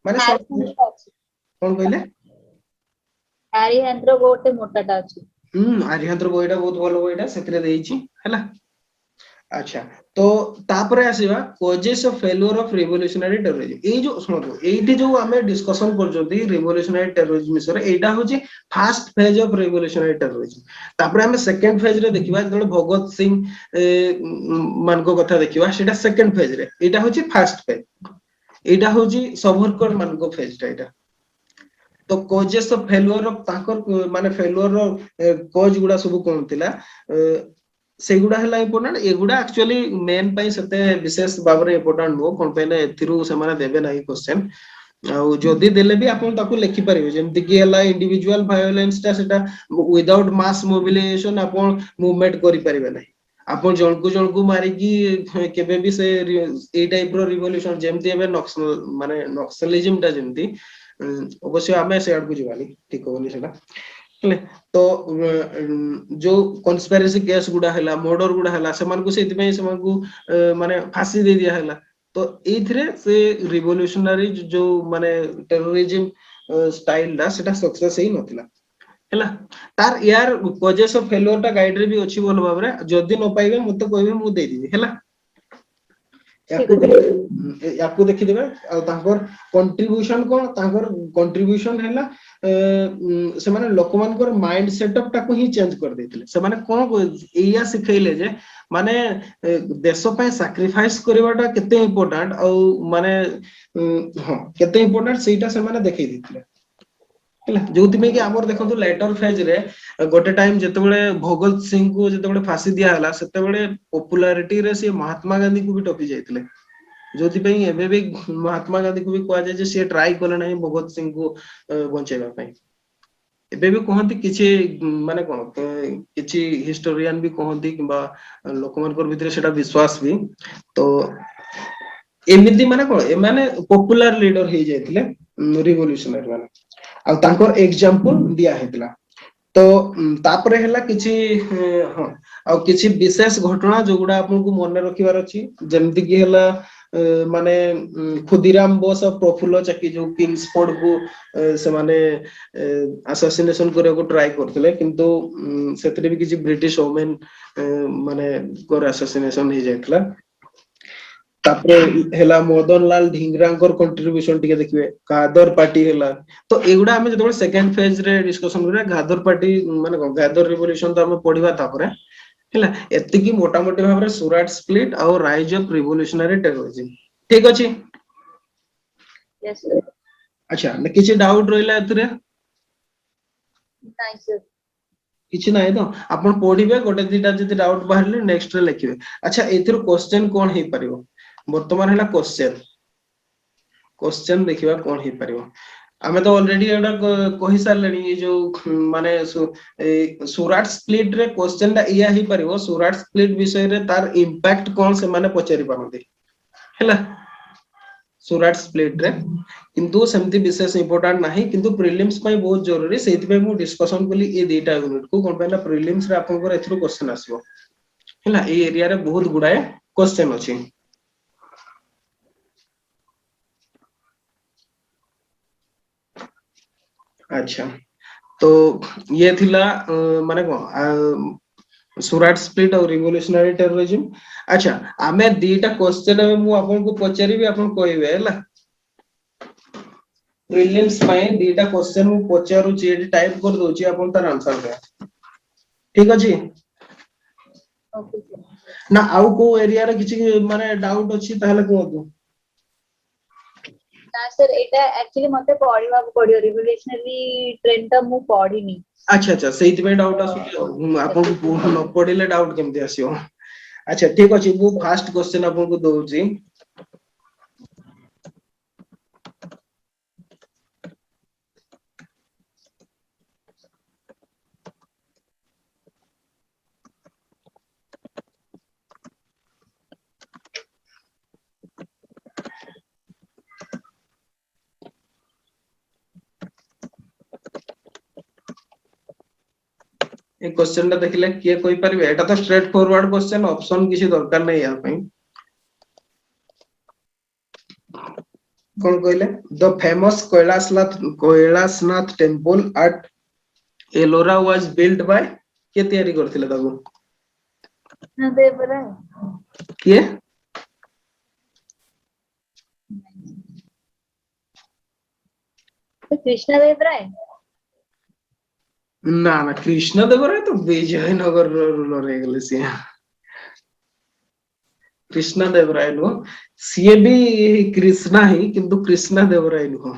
माने सब कोन कहले हरिहंद्र गोटे मोटाटा अच्छी आर्यहंत्र बहिटा बहुत भलो बहिटा सेतरे देइची हैला अच्छा तो तापरे आसीबा causes of failure of revolutionary terrorism ए जो सुनो एठी जो हमें डिस्कशन कर जोंती रिवोल्यूशनरी टेररिज्म विषय एटा होची first phase of revolutionary terrorism तापरे हमें सेकंड फेज रे देखिबा जदे भगत सिंह मान को कथा देखिबा सेटा सेकंड फेज रे एटा होची फर्स्ट फेज एटा होची सबरकर मान को फेज टा एटा तो कॉजेस ऑफ फेल्योर ऑफ ताकर माने फेल्योर रो कॉज गुडा सब कोन थिला सेगुडा हला इंपोर्टेंट एगुडा एक्चुअली मेन पई सते विशेष बाबरे इंपोर्टेंट नो कोन पने एथिरु से माने देबे नाही क्वेश्चन आ जदी देले भी आपण ताकू लिखि परिबे जेमति कि हला इंडिविजुअल वायोलेंस ता सेटा विदाउट मास मोबिलाइजेशन आपण मूवमेंट करि परिबे नाही आपण जणकु मारी कि केबे भी से ए टाइप रो रिवोल्यूशन जेमति एबे नक्सल माने नक्सलिज्म ता जेमति अवश्य हमें से आड़ को जीवानी ठीक होनी सेटा हेले तो जो कन्स्पिरेसी केस गुडा हला मर्डर गुडा हला से मान को सेति में से मान को माने फांसी दे दिया हला तो एथिरे से रिवोल्यूशनरी जो माने टेररिज्म स्टाइल दा सेटा सक्सेस ही नथिला हला तार यार कॉजेस ऑफ फेल्योर ता गाइड रे भी अछि बोल बाबरे जदी न पाइबे मते कहबे मु दे दिबी हला याकू देखि देबे आ तांकर कंट्रीब्यूशन कोन तांकर कंट्रीब्यूशन हैला से माने लोक मानकर माइंड सेटअप टाको ही चेंज कर देथिले से माने कोन एया सिखैले जे माने देश पय सैक्रिफाइस करबाटा केते इंपोर्टेंट आ माने हां केते इंपोर्टेंट सेटा से माने देखै दिथिले जोति में कि हमर देखंतु लेटर फेज रे गोटे टाइम जते बेले भगत सिंह को जते बेले फांसी दिया हला सेते बेले पॉपुलैरिटी रे से महात्मा गांधी को भी टपी जाइतिले जोति पे एबे भी महात्मा गांधी को भी कहा जाय जे से ट्राई करले नहीं भगत सिंह को बंचेबा पई एबे भी कहंती किछि माने कोन किछि हिस्टोरियन भी कहंती किबा लोकमान कर भितरे सेटा विश्वास भी तो एमिति माने कोन ए माने पॉपुलर लीडर हे जायतिले रिवोल्यूशनरी माने आ तांकर एग्जांपल दिया हेतला तो तापरे हला किछि हां आ किछि विशेष घटना जोगुडा आपन को मन रखिबार अछि जेमति कि हला माने खुदीराम बोस और प्रफुल्ल चक्की जो किंग्स फोर्ड को से माने असैसिनेशन करे को ट्राई करथिले किंतु सेतरे भी किछि ब्रिटिश वुमेन माने कोर असैसिनेशन हे जायतला तापरे हेला मदन लाल ढिंगरांकर कंट्रीब्यूशन टिके देखिबे गादर पार्टी हेला तो एगुडा हमें जतबे सेकंड फेज रे डिस्कशन करे गादर पार्टी माने गादर रिवोल्यूशन तो हमें पढिबा तापरे हेला एति की मोटा मोटी भाबरे सुराट स्प्लिट और राइज ऑफ रिवोल्यूशनरी टेररिज्म ठीक अछि यस सर अच्छा न किछि डाउट रहिला एतरे नाइस सर किछि नाही तो आपण पढिबे गोटे दिटा जति डाउट बाहरले नेक्स्ट रे लिखिबे अच्छा एथिर क्वेश्चन कोन हे परिबो वर्तमान हैला क्वेश्चन देखिबा कोन हे परिबो हमें तो ऑलरेडी एडा कहि सारलेनी ये जो माने सुराट स्प्लिट रे क्वेश्चन दा इया ही परिबो सुराट स्प्लिट विषय रे तार इंपैक्ट कोन से माने पचेरि पारंती हैला सुराट स्प्लिट रे किंतु सेमति विशेष इंपोर्टेंट नाही किंतु प्रीलिम्स पय बहुत जरूरी सेति पे मु डिस्कशन कली ए देटा यूनिट को कोन पयना प्रीलिम्स रे आपन को एथरो क्वेश्चन आसीबो हैला ए एरिया रे बहुत गुडाए क्वेश्चन अछि अच्छा तो ये थिला माने को सुराट स्प्लिट और रिवोल्यूशनरी टेररिज्म। अच्छा आमे दीटा क्वेश्चन में मु आपन को पचारिबी आपन कहबे हला प्रीलिम्स ପାଇଁ दीटा क्वेश्चन मु पचारुची एटी टाइप कर दोची आपन तार आंसर दे ठीक अछि ओके सर। ना आउ को एरिया रे किछि माने डाउट अछि ताहले कहतु ना सर एटा एक्चुअली मते पढिबा पडियो रिवोल्यूशनरी ट्रेंड ता मु पढिनी। अच्छा अच्छा सेति में डाउट आसु आपन को न पढिले डाउट केमति आसीओ अच्छा ठीक अछि मु फर्स्ट क्वेश्चन आपन को दोची ए क्वेश्चन ता देखिले किए कोइ परिबे एटा तो स्ट्रेट फॉरवर्ड क्वेश्चन ऑप्शन किछि दरकार नै या पई कोन कहले the famous Kailashnath temple at Ellora was built by के तयारी करथिले ताको ना दे परा के तो कृष्णा देव राय। ना ना कृष्ण देव राय तो विजयनगर रूलर हे गेले से कृष्णा देव राय नो सीए भी कृष्णा ही किंतु कृष्णा देव राय नो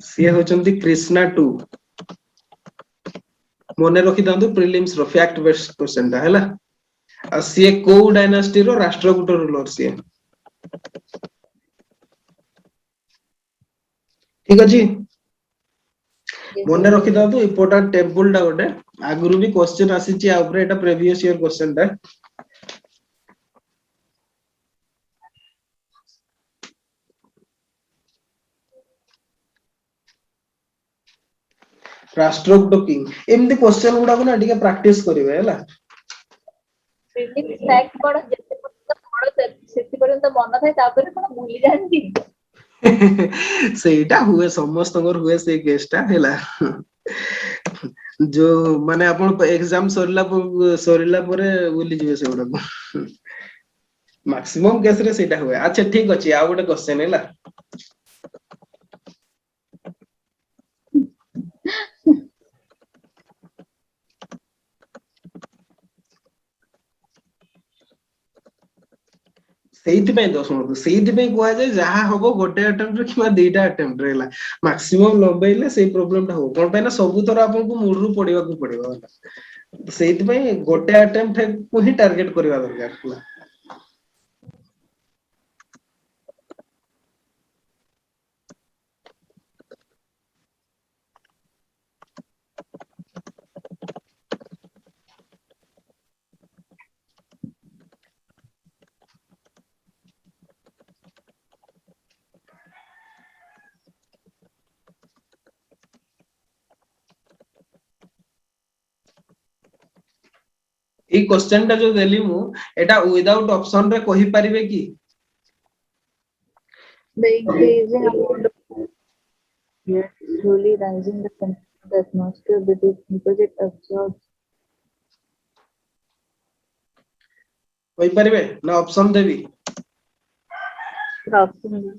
सीए होचंती कृष्णा 2 मने रखि दांतु प्रीलिम्स रो फैक्ट बेस्ड क्वेश्चन ता हैला आ सीए को डायनास्टी रो राष्ट्रकूट रूलर सीए ठीक अछि यस मने रखि दांतु इंपोर्टेंट टेंपल टा गोटे आगुरु भी क्वेश्चन आसीची आ ऊपर एटा प्रीवियस ईयर क्वेश्चन टा राष्ट्रकूट किंग एमती क्वेश्चन गुडा को ना ଟିକେ प्रैक्टिस करिवे हैला प्रीलिम्स फैक्ट पढ जेते पढ पढ सेति पर्यंत मन थाए तापर कोन भूली जांती। ସେଇଟା ହୁଏ ସମସ୍ତଙ୍କର ହୁଏ ସେଇ କେସଟା ହେଲା ଯୋଉ ମାନେ ଆପଣ ଏକ୍ସାମ ସରିଲା ପରେ ଭୁଲି ଯିବେ ସେଗୁଡାକୁ ମାକ୍ସିମମ୍ କେସରେ ସେଇଟା ହୁଏ ଆଚ୍ଛା ଠିକ ଅଛି ଆଉ ଗୋଟେ କ୍वेଶ୍ଚନ ହେଲା ସେଇଥିପାଇଁ ତ ଶୁଣନ୍ତୁ ସେଇଥିପାଇଁ କୁହାଯାଏ ଯାହା ହବ ଗୋଟେ ଆଟେମ୍ପ୍ଟରେ କିମ୍ବା ଦିଟା ଆଟେମ୍ପ୍ଟରେ ହେଲା ମାକ୍ସିମମ୍ ଲମ୍ବେଇଲେ ସେଇ ପ୍ରୋବ୍ଲେମ ଟା ହବ କଣ ପାଇଁ ନା ସବୁ ଥର ଆପଣଙ୍କୁ ମୂଳରୁ ପଢିବାକୁ ପଡିବ ହେଲା ସେଇଥିପାଇଁ ଗୋଟେ ଆଟେମ୍ପ୍ଟ ହିଁ ଟାର୍ଗେଟ କରିବା ଦରକାର ହେଲା ଏଇ କ୍वेଶ୍ଚନ ଟା ଯୋଉ ଦେଲି ମୁଁ ଏଟା ୱିଦାଉଟ୍ ଅପସନ ରେ କହି ପାରିବେ କି The increasing amount of yet slowly rising the temperature of the atmosphere because it absorbs କହି ପାରିବେ ନା ଅପସନ ଦେବି approximately.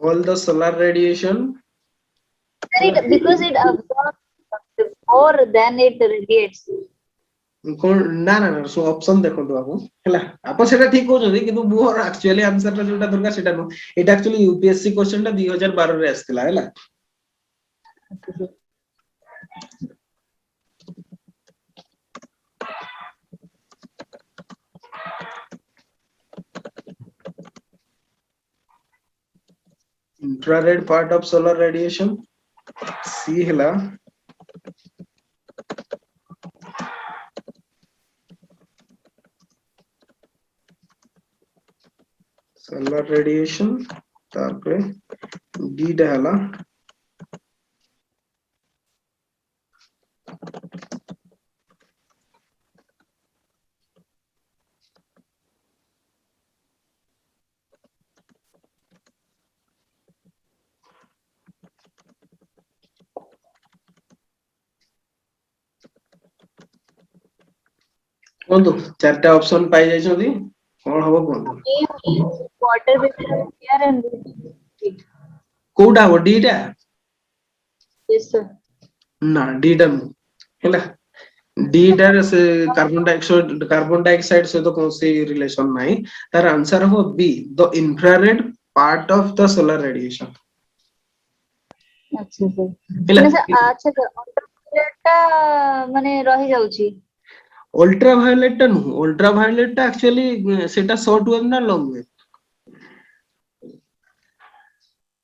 all the solar radiation ହେଲା Because it absorbs more than it radiates. କଣ ନା ନା ନା ଅପସନ ଦେଖନ୍ତୁ ବାବୁ ହେଲା ଆପଣ ସେଟା ଠିକ କହୁଛନ୍ତି କିନ୍ତୁ ମୋର ଆକ୍ଚୁଆଲି ଆନ୍ସର ଟା ଯୋଉଟା ଦରକାର ସେଟା ନୁହଁ ଏଇଟା ଆକ୍ଚୁଆଲି ୟୁପିଏସସି କ୍ୱେଶ୍ଚନ ଟା 2012 ରେ ଆସିଥିଲା ହେଲା infrared part of solar radiation सी ହେଲା solar radiation ତାପରେ D ଟା ହେଲା कोंतु चारटा ऑप्शन पाई जाइछोदी कोन हबो कोंतु water vapour air and liquid. कोउटा हो डीटा यस सर। ना डीटा हैला डीटा से कार्बन डाइऑक्साइड से तो कौन सी रिलेशन नहीं तार आंसर हो be the infrared part of the solar radiation अच्छा सर हैला माने सर अच्छा सर अल्ट्रावायलेट टा माने रही जाउची। अल्ट्रा वायलेट टा एक्चुअली सेटा शॉर्ट वेव ना long wave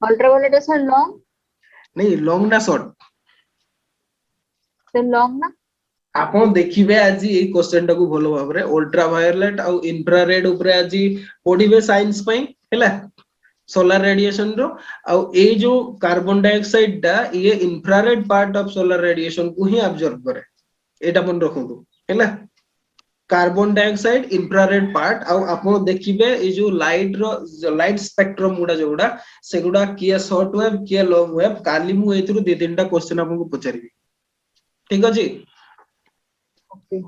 ultraviolet sir long नहीं लॉन्ग ना शॉर्ट सर लॉन्ग ना। आपण देखिबे आज ए क्वेश्चन टाकू भलो भाबरे अल्ट्रा वायलेट आ इंफ्रारेड ऊपर आज पढिबे साइंस पई हैला सोलर रेडिएशन रो आ ए जो कार्बन डाइऑक्साइड टा ये infrared part of solar radiation को ही अब्जॉर्ब करे एटा मन रखंतु हैला कार्बन डाइऑक्साइड इंफ्रारेड पार्ट आ आपण देखिबे ए जो लाइट स्पेक्ट्रम गुडा जोडा सेगुडा किया शॉर्ट वेव किया लॉन्ग वेव काली मु एथुरु दे तीनटा क्वेश्चन आपन को पचारिबी ठीक अछि ओके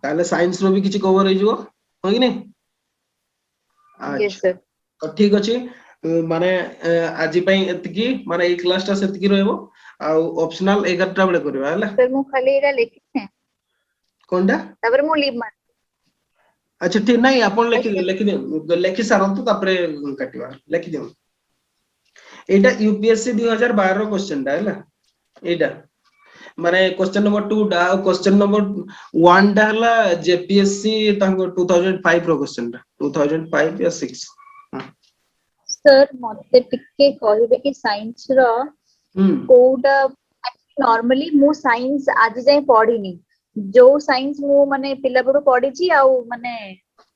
ताले साइंस रो भी किछि कवर हे जो हो कि नहीं यस अच्छा सर। तो ठीक अछि माने आज पई एतकी माने ए क्लास ता सेतकी रहबो आ ऑप्शनल 11 टा बेले करबा हला सर मु खाली एरा लिखि ने कोनटा तापर मु लीव मार अच्छा ठीक नहीं आपण अच्छा लेखि सारंतु तापरे काटिबा लेखि दियो एटा यूपीएससी 2012 रो क्वेश्चन टा हला एटा माने क्वेश्चन नंबर 2 डा क्वेश्चन नंबर 1 डा हला जेपीएससी तांको 2005 रो क्वेश्चन टा 2005 या 6 सर मते टिके कहबे कि साइंस रो हम कोडा नॉर्मली मु साइंस आज जाय पढिनी जो साइंस मु माने पिला बडो पढिची आ माने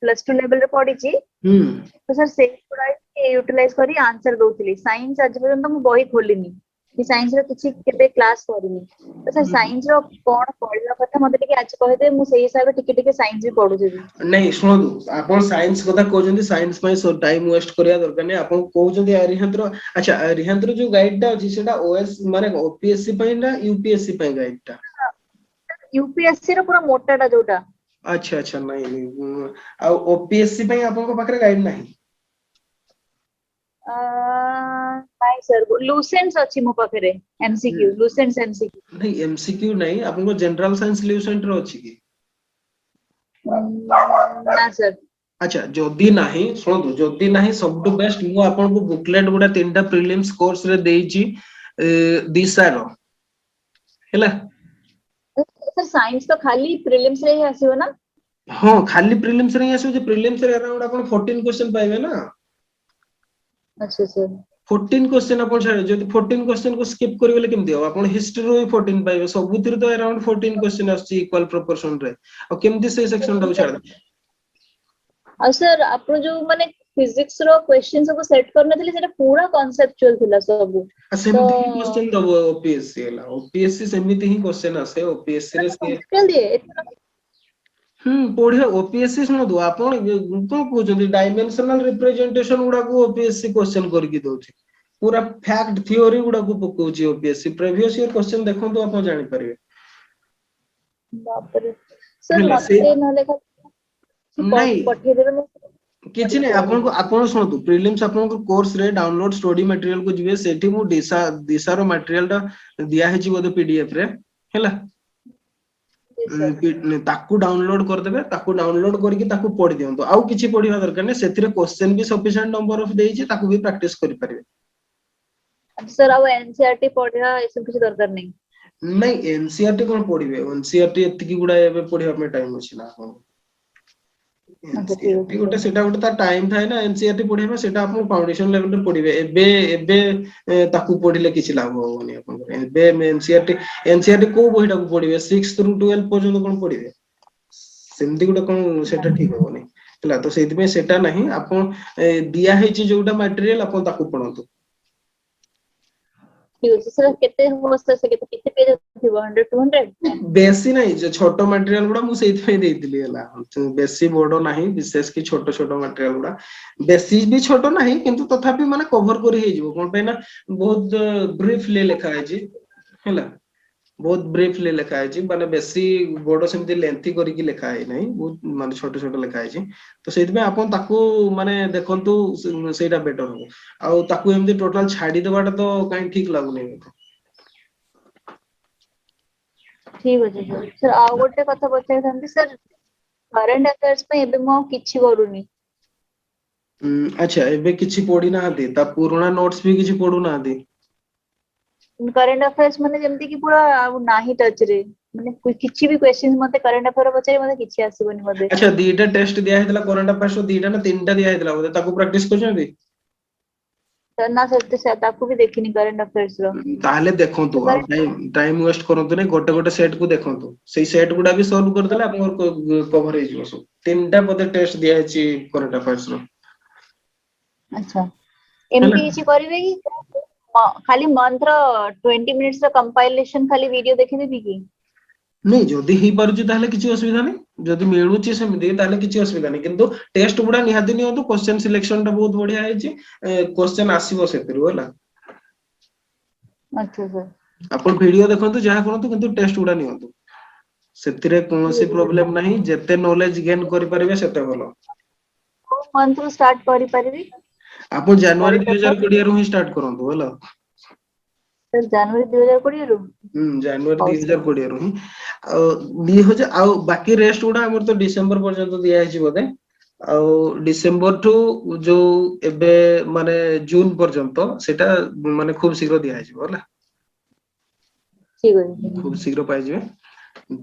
प्लस 2 लेवल रे पढिची हम तो सर से पूरा यूटिलाइज करी आंसर दोतिली साइंस आज पर्यंत मु बही खोलिनी कि साइंस रो किछि केबे क्लास करिनी तो सर साइंस रो कोन पढिला कथा मते टिके आज कहि दे मु सेही हिसाब टिके टिके साइंस भी पढु जेबी। नहीं शुणु आपण साइंस कथा कहउछन्ती साइंस पई सो टाइम वेस्ट करिया दरकार नै आपण कहउछन्ती अरिहंत्र अच्छा अरिहंत्र जो गाइड टा अछि सेटा ओएस माने ओपीएससी पई ना यूपीएससी पई गाइड टा यूपीएससी रो पूरा मोटाटा जोटा अच्छा अच्छा नहीं आ ओपीएससी पई आपण को पाखरे गाइड नाही नाइ सर लुसेंस अछि मो पाखरे एमसीक्यू लुसेंस एमसीक्यू नहीं एमसीक्यू नहीं आपण को जनरल साइंस ल्यूसेंट रो अछि की ना सर। अच्छा जदी नाही सुनतु जदी नाही सबटु बेस्ट मु आपण को बुकलेट गुडा तीनटा प्रीलिम्स कोर्स रे देइची दिशा रो हैला सर साइंस तो खाली प्रीलिम्स रे ही आसीबो ना। हां खाली प्रीलिम्स रे आसो जे प्रीलिम्स रे अराउंड आपण 14 क्वेश्चन पाइबे ना अच्छा सर 14 क्वेश्चन आपण छाड़े जदी 14 क्वेश्चन को स्किप करि गेले केमति हो आपण हिस्ट्री रो 14 पाइबे सबुतिर तो अराउंड 14 क्वेश्चन आछि इक्वल प्रोपोर्शन रे और केमति से सेक्शन टा छाड़ और सर आपण जो माने फिजिक्स रो क्वेश्चन सब सेट करने थिले सेटा पूरा कांसेप्चुअल थिला सब तो सेमति ही क्वेश्चन दबो ओपीएससी हला ओपीएससी सेमति ही क्वेश्चन आसे ओपीएससी रे से कांसेप्चुअल दिए पढ़िया ओपीएससी सुनदु आपण कोन कहउछन्ती डायमेंशनल रिप्रेजेंटेशन गुडा को ओपीएससी क्वेश्चन करके दोछि पूरा फैक्ट थ्योरी गुडा को पकोछि ओपीएससी प्रीवियस ईयर क्वेश्चन देखंतु आपण जानि परिबे बाप रे सर हला से मते न लेखा नहीं पठे देबे किछि नै आपण सुनतु प्रीलिम्स आपण को कोर्स रे डाउनलोड स्टडी मटेरियल को जिवे सेठी मु दिशा रो मटेरियल टा दिया हेछि बोधे पीडीएफ रे हैला ताकू डाउनलोड कर देबे ताकू डाउनलोड करके ताकू पढि दियंतो आउ किछि पढिबा दरकार नै सेथिरे क्वेश्चन भी सफिशिएंट नंबर ऑफ देइछि ताकू भी प्रैक्टिस करि परिबे सर अब एनसीईआरटी पढ़ा ए सब कुछ दरकार नहीं नहीं एनसीईआरटी कोन पढिबे एनसीईआरटी एतिकी गुडा एबे पढिबा में टाइम अछि ना आपण एनसीईआरटी गोटे सेटा गोटे ता टाइम थाए ना एनसीईआरटी पढिबा सेटा आपण फाउंडेशन लेवल रे पढिबे एबे ताकू पढिले किछि लाभ होबोनी आपण एबे एनसीईआरटी को बहिटा को पढिबे 6 थ्रू 12 पर्यंत कोन पढिबे सेमति गुडा कोन सेटा ठीक होबोनी हला तो सेति में सेटा नहीं आपण दिया हेछि जोटा मटेरियल आपण ताकू पढंतु सर केते हो से केते पेज थिबो 100 200 बेसी नहीं जो छोटो मटेरियल गुडा मु सेति पे देइतिली हला बेसी बडो नहीं विशेष की छोटो छोटो मटेरियल गुडा बेसी भी छोटो नहीं किंतु तथापि माने कवर करी हे जिवो कोन पे ना बहुत ब्रीफली लिखा है जी हला बहुत ब्रीफली लिखा है माने बेसी बड़ सेमती लेंथी करके लिखा है नहीं बहुत माने छोट छोट लिखा है तो सेति में आपन ताकू माने देखंतु सेटा बेटर हो आ ताकू एमती टोटल छाडी देबाटा तो काई ठीक लागुनी मते ठीक अछि सर सर आ गोटे कथा पचाइथांती सर करंट अफेयर्स पे एबे मो किछि करूनी अच्छा एबे किछि पढी ना हती ता पुराना नोट्स भी किछि पढू ना हती करंट अफेयर्स माने जेमती कि पूरा नाही टच रे माने किछि भी क्वेश्चन मते करंट अफेयर पचाइ मते किछि आसीबनी मते अच्छा दीटा टेस्ट दिया हेतला करंट अफेयर्स दीटा ना तीनटा दिया हेतला बोले ताकू प्रैक्टिस करछंती सर ना सर से ताकू भी देखिनी करंट अफेयर्स रो ताहले देखंतु तो आ टाइम वेस्ट करंतु नै गोटे गोटे सेट को देखंतु सेई सेट गुडा भी सॉल्व कर देला आपन कवर हे जिवो सब तीनटा पदे टेस्ट दिया हेछि करंट अफेयर्स रो अच्छा हैला एमती किछि करिवे कि खाली मंत्र 20 मिनिट्स रो कंपाइलेशन खाली वीडियो देखि देबी कि नहीं जदि ही पारुची ताहले किछि असुविधा नहीं जदि मिलुची सेमि ताहले किछि असुविधा नहीं किंतु टेस्ट गुडा निहाती नियंतु क्वेश्चन सिलेक्शन टा बहुत बढ़िया हेछि क्वेश्चन आसीबो सेतिरु होला अच्छा सर अपन वीडियो देखंतु जहा करंतु किंतु टेस्ट गुडा नियंतु सेतिरे कोनोसी प्रॉब्लम नहीं जेते नॉलेज गेन करि परिबे सेते भलो मंथ रो स्टार्ट करि परिबी आपण जनवरी करंट अफेयर 2020 रु ही स्टार्ट करंतु होला सर जनवरी 2020 रो जनवरी हौ सर 2020 रु ही 2000 आ बाकी रेस्ट गुडा हमर तो डिसेंबर पर्यंत दिया हेछि बोधे आ डिसेंबर टू जो एबे माने जून पर्यंत सेटा माने खूब शीघ्र दिया हेछि होला ठीक अछि खूब शीघ्र पाई जिवे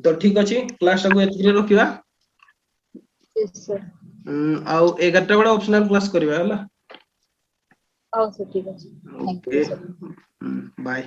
तो ठीक अछि क्लास को एतरे रखिबा यस सर आ 11टा बेला ऑप्शनल क्लास करबा होला हौ सर ठीक अछि thank you okay sir bye